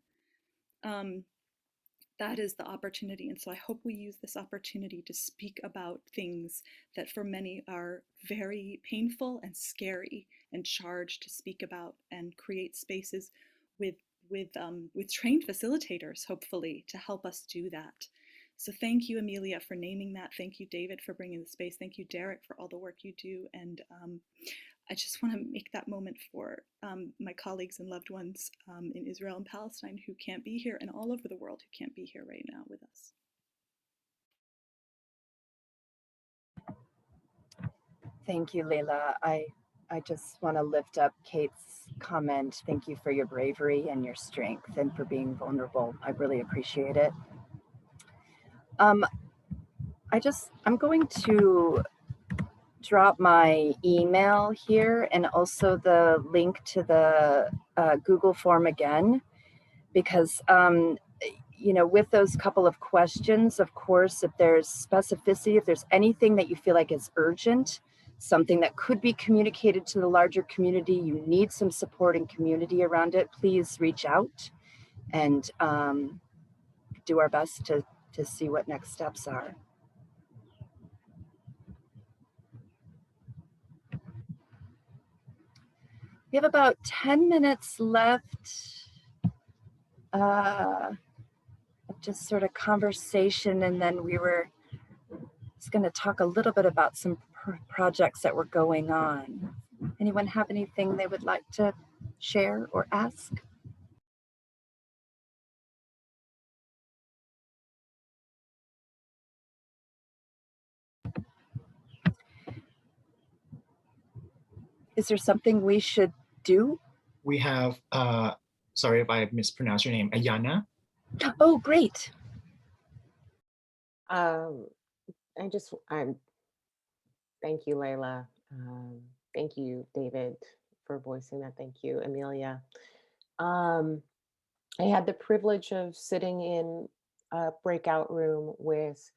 S10: that is the opportunity. And so I hope we use this opportunity to speak about things that for many are very painful and scary and charged to speak about, and create spaces with trained facilitators, hopefully, to help us do that. So thank you, Emilia, for naming that. Thank you, David, for bringing the space. Thank you, Derek, for all the work you do. And I just want to make that moment for my colleagues and loved ones in Israel and Palestine who can't be here, and all over the world who can't be here right now with us.
S11: Thank you, Leila. I just want to lift up Kate's comment. Thank you for your bravery and your strength and for being vulnerable. I really appreciate it. I'm going to drop my email here and also the link to the Google form again, because with those couple of questions, of course, if there's specificity, if there's anything that you feel like is urgent, something that could be communicated to the larger community, you need some support and community around it, please reach out and do our best to see what next steps are. We have about 10 minutes left of just sort of conversation, and then we were just going to talk a little bit about some projects that were going on. Anyone have anything they would like to share or ask? Is there something we should do?
S9: We have, sorry if I mispronounced your name, Ayana.
S11: Oh, great.
S12: Thank you, Layla. Thank you, David, for voicing that. Thank you, Emilia. I had the privilege of sitting in a breakout room with,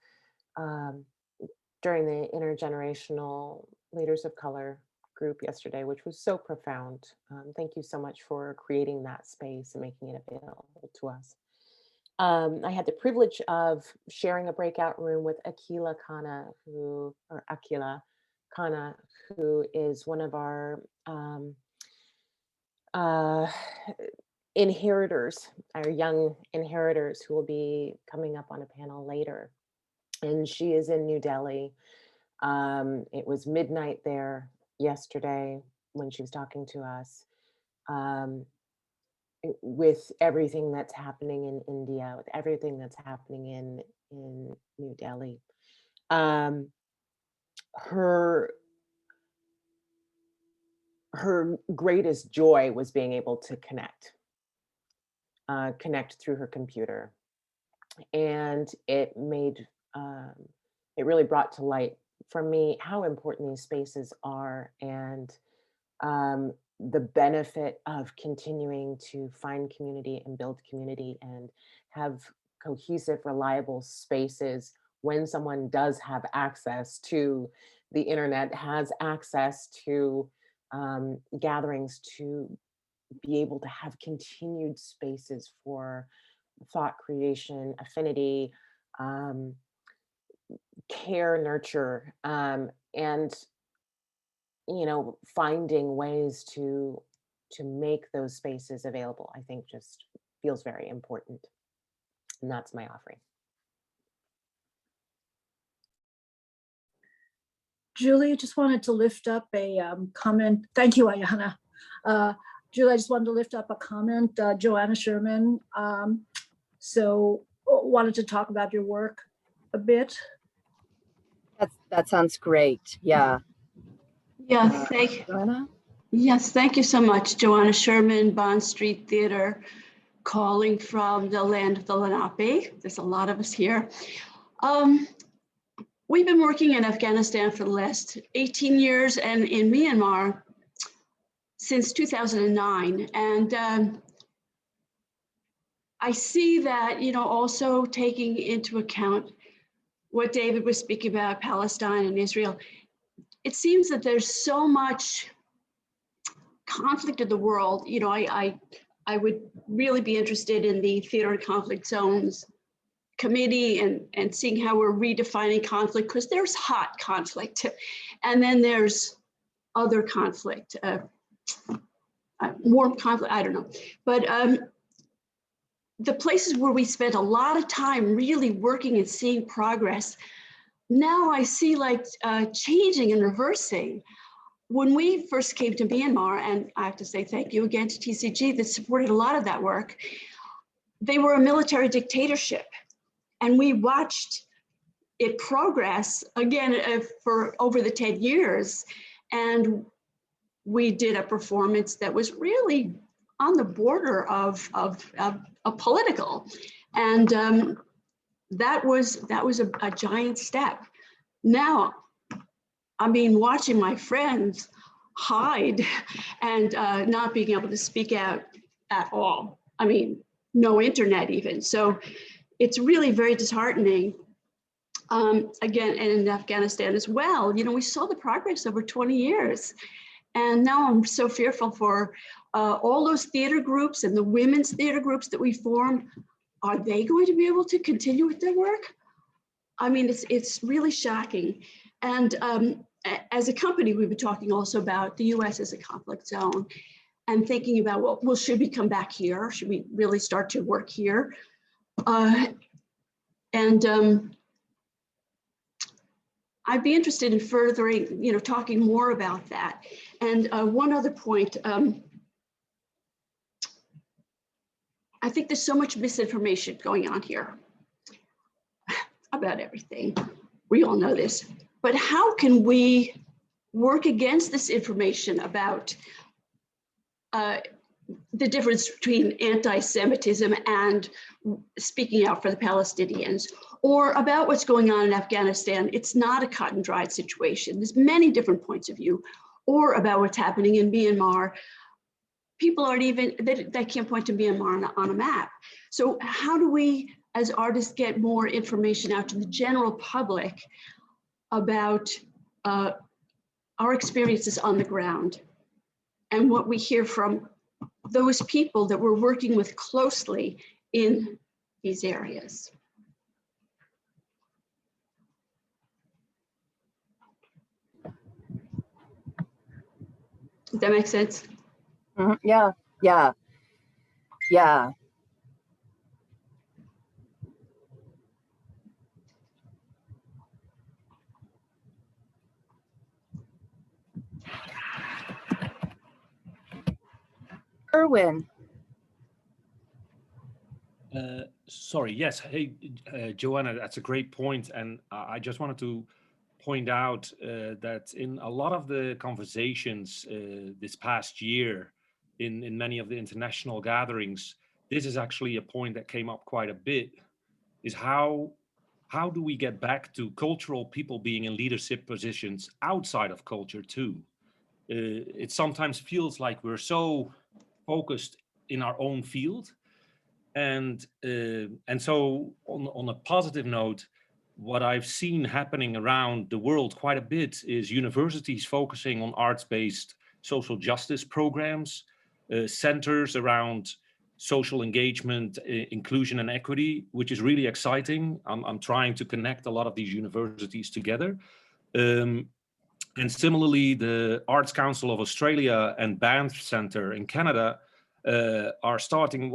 S12: during the intergenerational Leaders of Color group yesterday, which was so profound. Thank you so much for creating that space and making it available to us. I had the privilege of sharing a breakout room with Akila Kana, who is one of our inheritors, our young inheritors, who will be coming up on a panel later. And she is in New Delhi. It was midnight there yesterday when she was talking to us. With everything that's happening in India, with everything that's happening in New Delhi. Her greatest joy was being able to connect through her computer. And it really brought to light for me how important these spaces are, and the benefit of continuing to find community and build community and have cohesive, reliable spaces when someone does have access to the internet, has access to gatherings, to be able to have continued spaces for thought creation, affinity, care, nurture, and finding ways to make those spaces available, I think just feels very important. And that's my offering.
S1: Julie, I just wanted to lift up a comment. Thank you, Ayana. Julie, I just wanted to lift up a comment, Joanna Sherman. So wanted to talk about your work a bit.
S11: That sounds great. Yeah.
S13: Yeah, thank you so much. Joanna Sherman, Bond Street Theater, calling from the land of the Lenape. There's a lot of us here. We've been working in Afghanistan for the last 18 years and in Myanmar since 2009. And I see that, also taking into account what David was speaking about, Palestine and Israel, it seems that there's so much conflict in the world. You know, I would really be interested in the Theater and Conflict Zones committee and seeing how we're redefining conflict, because there's hot conflict and then there's other conflict, warm conflict, I don't know. But the places where we spent a lot of time really working and seeing progress, now I see like changing and reversing. When we first came to Myanmar, and I have to say thank you again to TCG that supported a lot of that work, they were a military dictatorship. And we watched it progress again for over the 10 years. And we did a performance that was really on the border of a political. And that was a giant step. Now, I mean, watching my friends hide and not being able to speak out at all. I mean, no internet even. So it's really very disheartening. Again, and in Afghanistan as well, you know, we saw the progress over 20 years. And now I'm so fearful for all those theater groups and the women's theater groups that we formed. Are they going to be able to continue with their work? I mean, it's really shocking. And as a company, we've been talking also about the US as a conflict zone and thinking about, well, should we come back here? Should we really start to work here? I'd be interested in furthering, you know, talking more about that. And one other point, I think there's so much misinformation going on here about everything. We all know this, but how can we work against this information about the difference between anti-Semitism and speaking out for the Palestinians, or about what's going on in Afghanistan? It's not a cut and dried situation. There's many different points of view, or about what's happening in Myanmar. People aren't even, they can't point to Myanmar on a map. So how do we, as artists, get more information out to the general public about our experiences on the ground and what we hear from those people that we're working with closely in these areas? Does that make sense?
S4: Yeah. Erwin.
S14: Sorry, yes. Hey, Joanna, that's a great point. And I just wanted to point out that in a lot of the conversations this past year, in many of the international gatherings, this is actually a point that came up quite a bit, is how do we get back to cultural people being in leadership positions outside of culture too? It sometimes feels like we're so focused in our own field. And so on a positive note, what I've seen happening around the world quite a bit is universities focusing on arts-based social justice programs, centers around social engagement, inclusion and equity, which is really exciting. I'm trying to connect a lot of these universities together. And similarly, the Arts Council of Australia and Banff Centre in Canada are starting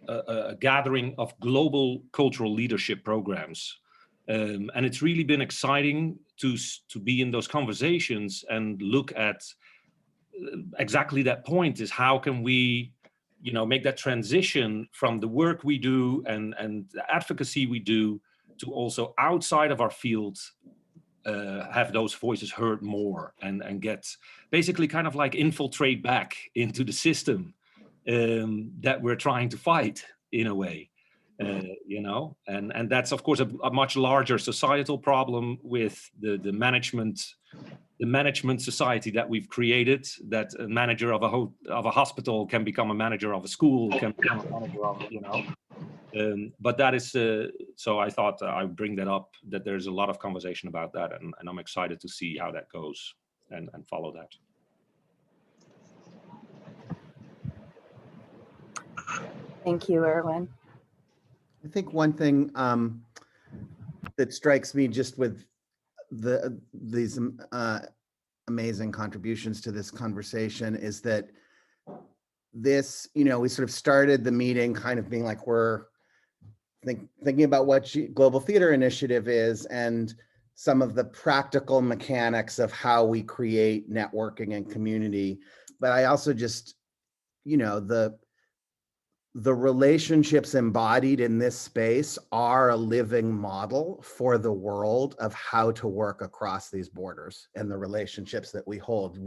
S14: a gathering of global cultural leadership programs. And it's really been exciting to be in those conversations and look at exactly that point, is how can we, you know, make that transition from the work we do and the advocacy we do to also outside of our field have those voices heard more and get basically kind of like infiltrate back into the system that we're trying to fight in a way, you know, and that's of course a much larger societal problem with the management society that we've created, that a manager of a hospital can become a manager of a school, can become a manager of, you know. But that is, so I thought I would bring that up, that there's a lot of conversation about that, and I'm excited to see how that goes. and follow that.
S11: Thank you, Erwin.
S3: I think one thing that strikes me just with these amazing contributions to this conversation is that this, we sort of started the meeting kind of being like, we're thinking about what Global Theater Initiative is and some of the practical mechanics of how we create networking and community. But I also just, the relationships embodied in this space are a living model for the world of how to work across these borders and the relationships that we hold.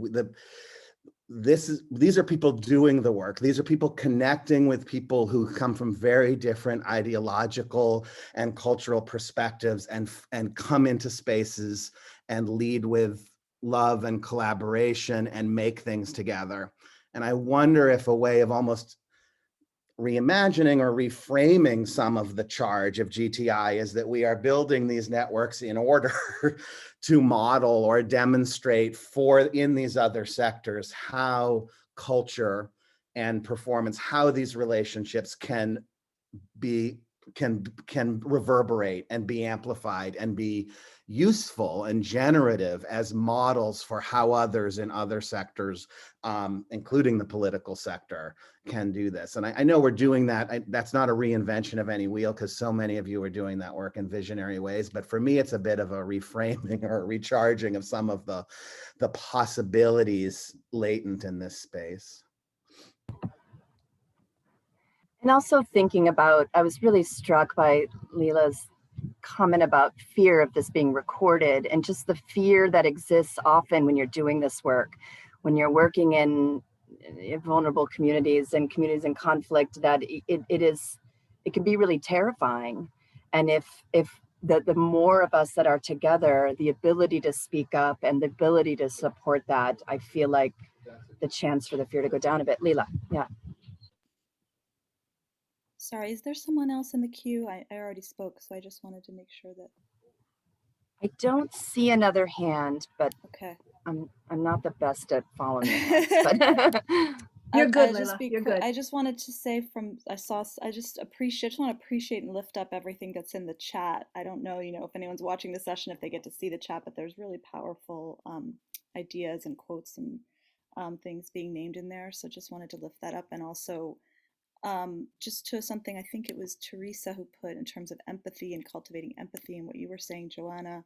S3: These are people doing the work. These are people connecting with people who come from very different ideological and cultural perspectives and come into spaces and lead with love and collaboration and make things together. And I wonder if a way of almost reimagining or reframing some of the charge of GTI is that we are building these networks in order to model or demonstrate in these other sectors how culture and performance, how these relationships can reverberate and be amplified and be useful and generative as models for how others in other sectors, including the political sector, can do this. And I know we're doing that. That's not a reinvention of any wheel, because so many of you are doing that work in visionary ways. But for me, it's a bit of a reframing or a recharging of some of the possibilities latent in this space.
S4: And also thinking about, I was really struck by Leila's comment about fear of this being recorded, and just the fear that exists often when you're doing this work, when you're working in vulnerable communities and communities in conflict, that it can be really terrifying. And if the more of us that are together, the ability to speak up and the ability to support that, I feel like the chance for the fear to go down a bit. Leila, yeah.
S10: Sorry, is there someone else in the queue? I already spoke, so I just wanted to make sure that.
S4: I don't see another hand, but
S10: okay.
S4: I'm not the best at following the hands, but
S1: you're good, Leila. You're good.
S10: I just wanted to say I just want to appreciate and lift up everything that's in the chat. I don't know, if anyone's watching the session, if they get to see the chat, but there's really powerful ideas and quotes and things being named in there. So just wanted to lift that up, and also just to something I think it was Teresa who put in terms of empathy and cultivating empathy, and what you were saying, Joanna.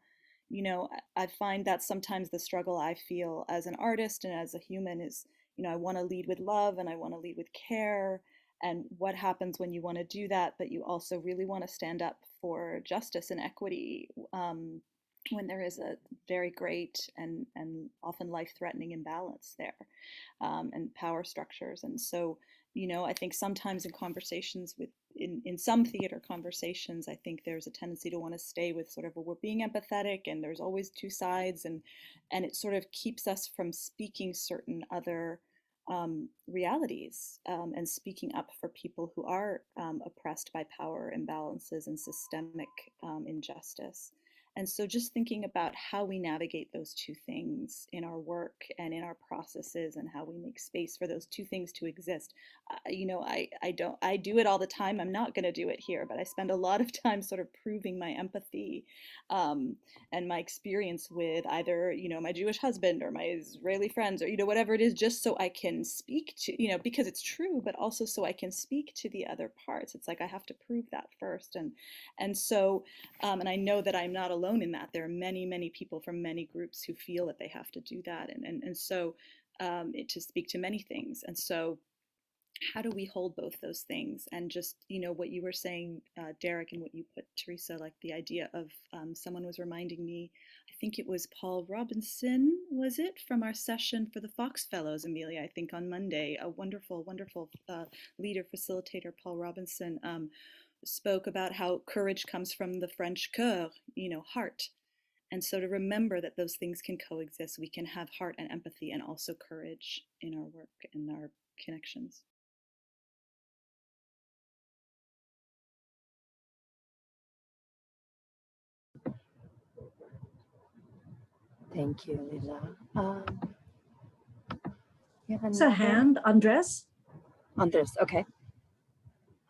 S10: I find that sometimes the struggle I feel as an artist and as a human is, I want to lead with love and I want to lead with care. And what happens when you want to do that, but you also really want to stand up for justice and equity when there is a very great and often life-threatening imbalance there, and power structures. And so, I think sometimes in conversations in some theater conversations, I think there's a tendency to want to stay with sort of, well, we're being empathetic and there's always two sides, and it sort of keeps us from speaking certain other realities and speaking up for people who are oppressed by power imbalances and systemic injustice. And so just thinking about how we navigate those two things in our work and in our processes, and how we make space for those two things to exist. I do it all the time. I'm not going to do it here, but I spend a lot of time sort of proving my empathy and my experience with either, my Jewish husband or my Israeli friends, or, whatever it is, just so I can speak to, because it's true, but also so I can speak to the other parts. It's like I have to prove that first. And so, and I know that I'm not alone in that. There are many, many people from many groups who feel that they have to do that. And so to speak to many things. And so how do we hold both those things? And just, what you were saying, Derek, and what you put, Teresa, like the idea of someone was reminding me, I think it was Paul Robinson, was it, from our session for the Fox Fellows, Emilia, I think on Monday, a wonderful, wonderful leader, facilitator, Paul Robinson, spoke about how courage comes from the French cœur, heart. And so to remember that those things can coexist, we can have heart and empathy and also courage in our work and our connections.
S11: Thank you, Lila. You have
S1: It's a
S11: another?
S1: hand, Andres.
S11: Andres, okay.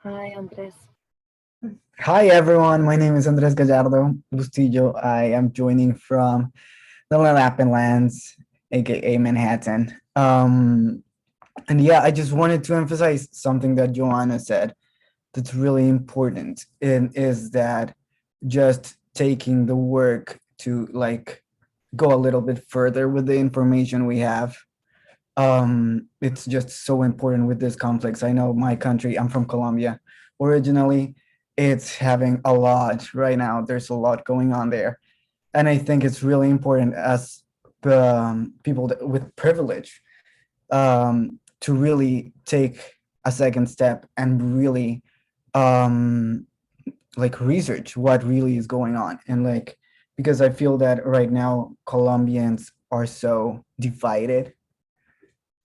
S11: Hi, Andres.
S15: Hi everyone, my name is Andres Gallardo Bustillo. I am joining from the Lappin Lands, aka Manhattan. And yeah, I just wanted to emphasize something that Joanna said that's really important, and is that just taking the work to like go a little bit further with the information we have. It's just so important with this complex. I know my country, I'm from Colombia originally. It's having a lot right now. There's a lot going on there. And I think it's really important as people with privilege to really take a second step and really like research what really is going on. And like, because I feel that right now Colombians are so divided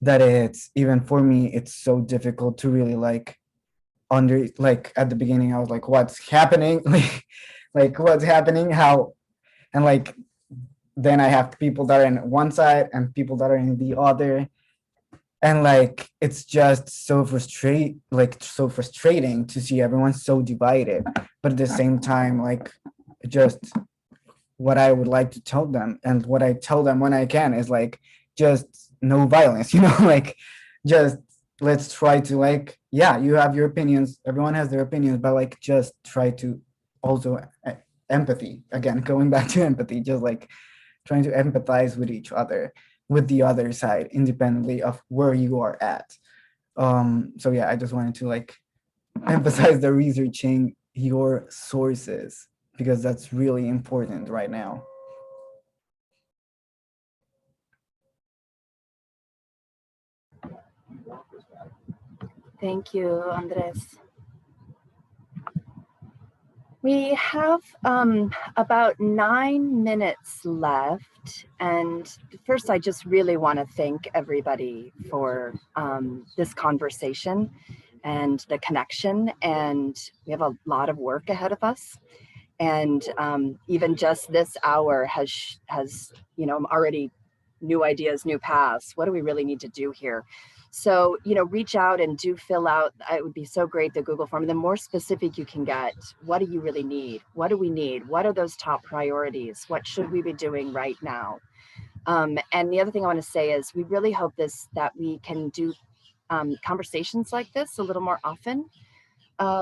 S15: that it's, even for me, it's so difficult to really like like at the beginning I was like, what's happening? Like what's happening, how, and like then I have people that are in one side and people that are in the other, and like it's just so frustrating to see everyone so divided. But at the same time, like, just what I would like to tell them, and what I tell them when I can, is like, just no violence, like, just let's try to, like, yeah, you have your opinions, everyone has their opinions, but like just try to also empathy, again, going back to empathy, just like trying to empathize with each other, with the other side, independently of where you are at. So yeah, I just wanted to like emphasize the researching your sources, because that's really important right now.
S11: Thank you, Andres. We have about 9 minutes left. And first, I just really want to thank everybody for this conversation and the connection. And we have a lot of work ahead of us. And even just this hour has already new ideas, new paths. What do we really need to do here? So, reach out and do fill out. It would be so great, the Google form. And the more specific you can get, what do you really need? What do we need? What are those top priorities? What should we be doing right now? And the other thing I want to say is we really hope that we can do conversations like this a little more often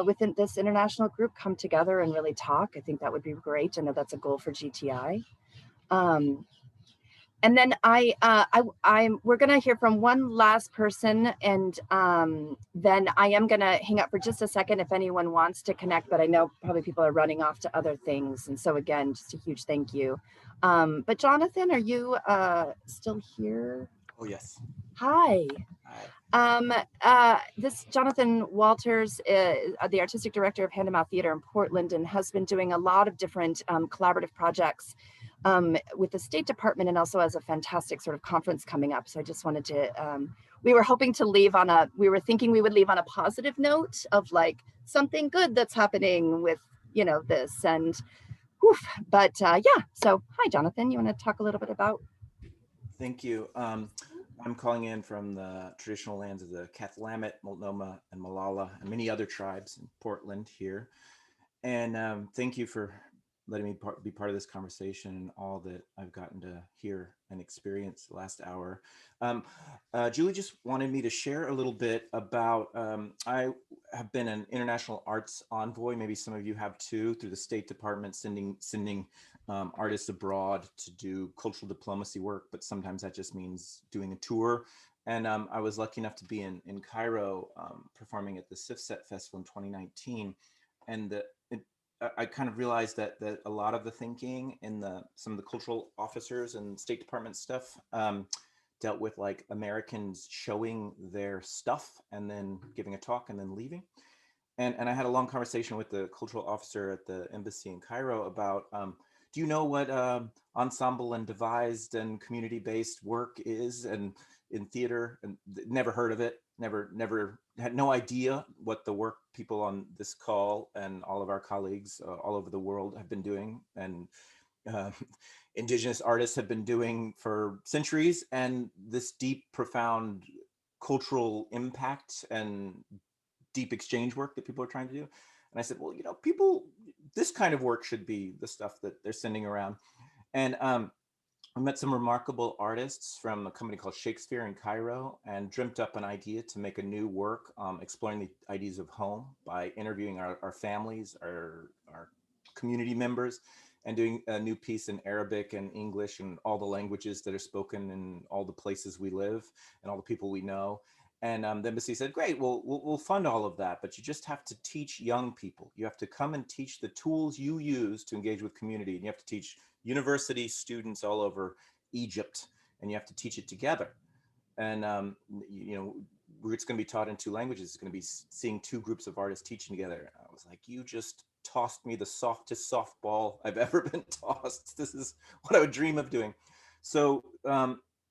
S11: within this international group, come together and really talk. I think that would be great. I know that's a goal for GTI. And then we're gonna hear from one last person, and then I am gonna hang up for just a second if anyone wants to connect, but I know probably people are running off to other things. And so again, just a huge thank you. But Jonathan, are you still here?
S16: Oh, yes.
S11: Hi.
S16: Hi.
S11: This Jonathan Walters, the artistic director of Hand and Mouth Theater in Portland, and has been doing a lot of different collaborative projects with the State Department, and also has a fantastic sort of conference coming up. So I just wanted to, we were hoping to leave on we were thinking we would leave on a positive note of like something good that's happening with, this, and whew, but yeah, so hi, Jonathan, you want to talk a little bit about?
S16: Thank you. I'm calling in from the traditional lands of the Cathlamet, Multnomah, and Malala, and many other tribes in Portland here. And thank you for letting me be part of this conversation and all that I've gotten to hear and experience the last hour. Juli just wanted me to share a little bit about, I have been an international arts envoy, maybe some of you have too, through the State Department, sending artists abroad to do cultural diplomacy work, but sometimes that just means doing a tour. And I was lucky enough to be in Cairo performing at the SIFSET Festival in 2019. And I kind of realized that a lot of the thinking in some of the cultural officers and State Department stuff dealt with like Americans showing their stuff and then giving a talk and then leaving. And I had a long conversation with the cultural officer at the embassy in Cairo about, do you know what ensemble and devised and community-based work is, and in theater? And never heard of it, never had no idea what the work people on this call and all of our colleagues all over the world have been doing. And uh, indigenous artists have been doing for centuries, and this deep, profound cultural impact and deep exchange work that people are trying to do. And I said, well, you know, people, this kind of work should be the stuff that they're sending around. And I met some remarkable artists from a company called Shakespeare in Cairo, and dreamt up an idea to make a new work exploring the ideas of home by interviewing our families, our community members, and doing a new piece in Arabic and English and all the languages that are spoken in all the places we live and all the people we know. And the embassy said, great, we'll fund all of that, but you just have to teach young people. You have to come and teach the tools you use to engage with community. And you have to teach university students all over Egypt, and you have to teach it together. And, you know, it's going to be taught in 2 languages. It's going to be seeing 2 groups of artists teaching together. I was like, you just tossed me the softest softball I've ever been tossed. This is what I would dream of doing. So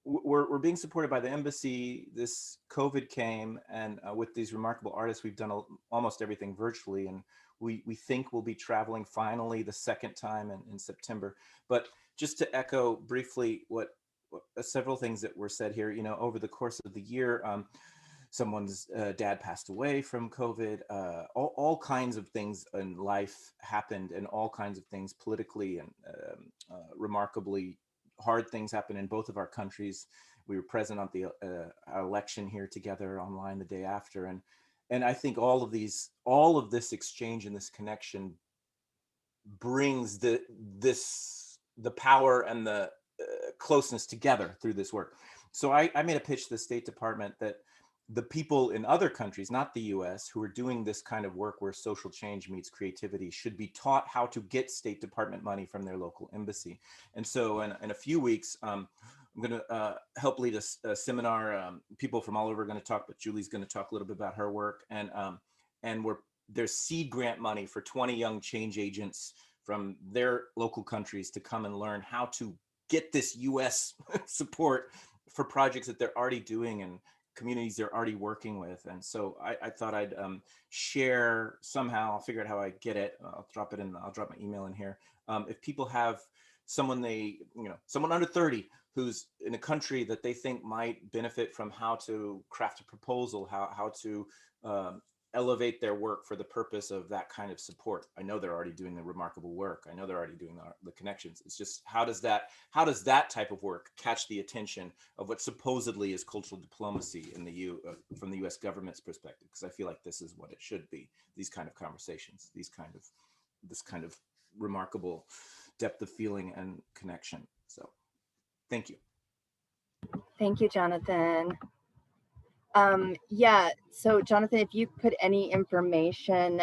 S16: we're being supported by the embassy. This COVID came, and with these remarkable artists, we've done almost everything virtually. And we think we'll be traveling finally the 2nd time in September. But just to echo briefly what several things that were said here, you know, over the course of the year, someone's dad passed away from COVID. All kinds of things in life happened, and all kinds of things politically and remarkably hard things happened in both of our countries. We were present at the election here together online the day after, and I think all of this exchange and this connection brings the power and the closeness together through this work. So I made a pitch to the State Department that the people in other countries, not the US, who are doing this kind of work where social change meets creativity should be taught how to get State Department money from their local embassy. And so in a few weeks, I'm going to help lead a seminar. People from all over are going to talk, but Juli's going to talk a little bit about her work. And there's seed grant money for 20 young change agents from their local countries to come and learn how to get this US support for projects that they're already doing and communities they're already working with. And so I thought I'd share somehow. I'll figure out how I get it. I'll drop my email in here. If people have someone someone under 30 who's in a country that they think might benefit from how to craft a proposal, how to elevate their work for the purpose of that kind of support. I know they're already doing the remarkable work. I know they're already doing the connections. It's just how does that type of work catch the attention of what supposedly is cultural diplomacy in from the U.S. government's perspective? Because I feel like this is what it should be. These kind of conversations, this kind of remarkable depth of feeling and connection. So, thank you.
S4: Thank you, Jonathan. Yeah, so Jonathan, if you put any information,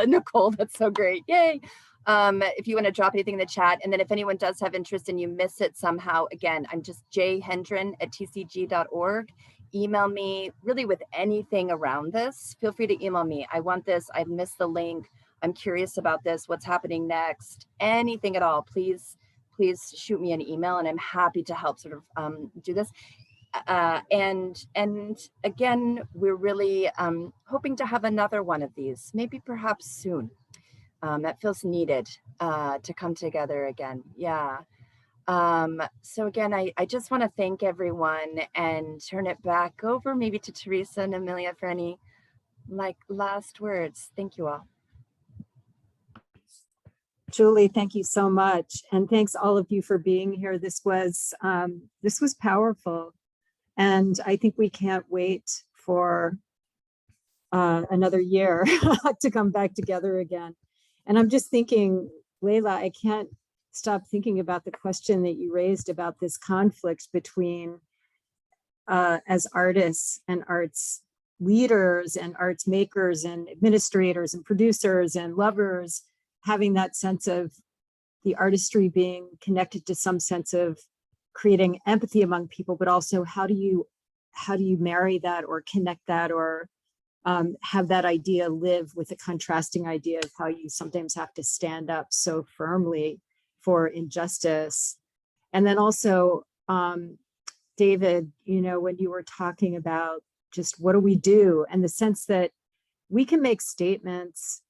S4: Nicole, that's so great, yay. If you want to drop anything in the chat, and then if anyone does have interest and you miss it somehow, again, I'm just jhendren@tcg.org. Email me really with anything around this. Feel free to email me. I want this, I missed the link, I'm curious about this, what's happening next, anything at all, please shoot me an email, and I'm happy to help sort of do this. And again, we're really hoping to have another one of these, maybe perhaps soon. That feels needed to come together again. Yeah. So again, I just want to thank everyone and turn it back over maybe to Teresa and Emilia for any last words. Thank you all.
S2: Juli, thank you so much. And thanks all of you for being here. This was powerful. And I think we can't wait for another year to come back together again. And I'm just thinking, Leila, I can't stop thinking about the question that you raised about this conflict between as artists and arts leaders and arts makers and administrators and producers and lovers, having that sense of the artistry being connected to some sense of creating empathy among people, but also how do you marry that or connect that or have that idea live with the contrasting idea of how you sometimes have to stand up so firmly for injustice. And then also, David, when you were talking about just what do we do and the sense that we can make statements,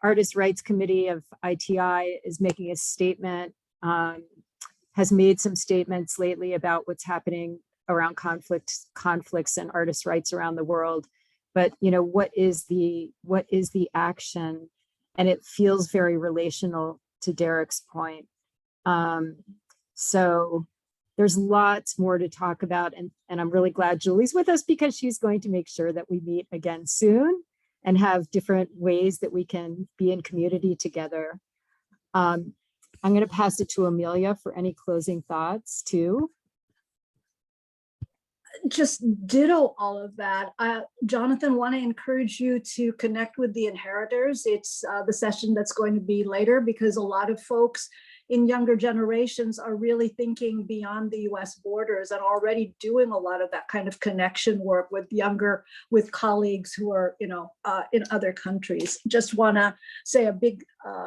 S2: Artist Rights Committee of ITI is making a statement, has made some statements lately about what's happening around conflicts and artist rights around the world. But what is the action? And it feels very relational to Derek's point. So there's lots more to talk about, and I'm really glad Julie's with us, because she's going to make sure that we meet again soon and have different ways that we can be in community together. I'm going to pass it to Emilya for any closing thoughts too.
S1: Just ditto all of that. Jonathan, want to encourage you to connect with the inheritors. It's the session that's going to be later, because a lot of folks in younger generations are really thinking beyond the US borders and already doing a lot of that kind of connection work with colleagues who are, in other countries. Just want to say a big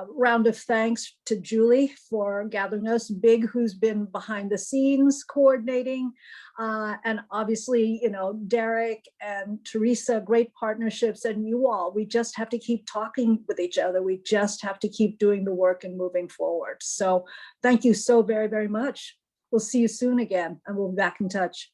S1: round of thanks to Juli for gathering us, Big, who's been behind the scenes coordinating, and obviously, Derek and Teresa, great partnerships, and you all. We just have to keep talking with each other. We just have to keep doing the work and moving forward. So thank you so very, very much. We'll see you soon again, and we'll be back in touch.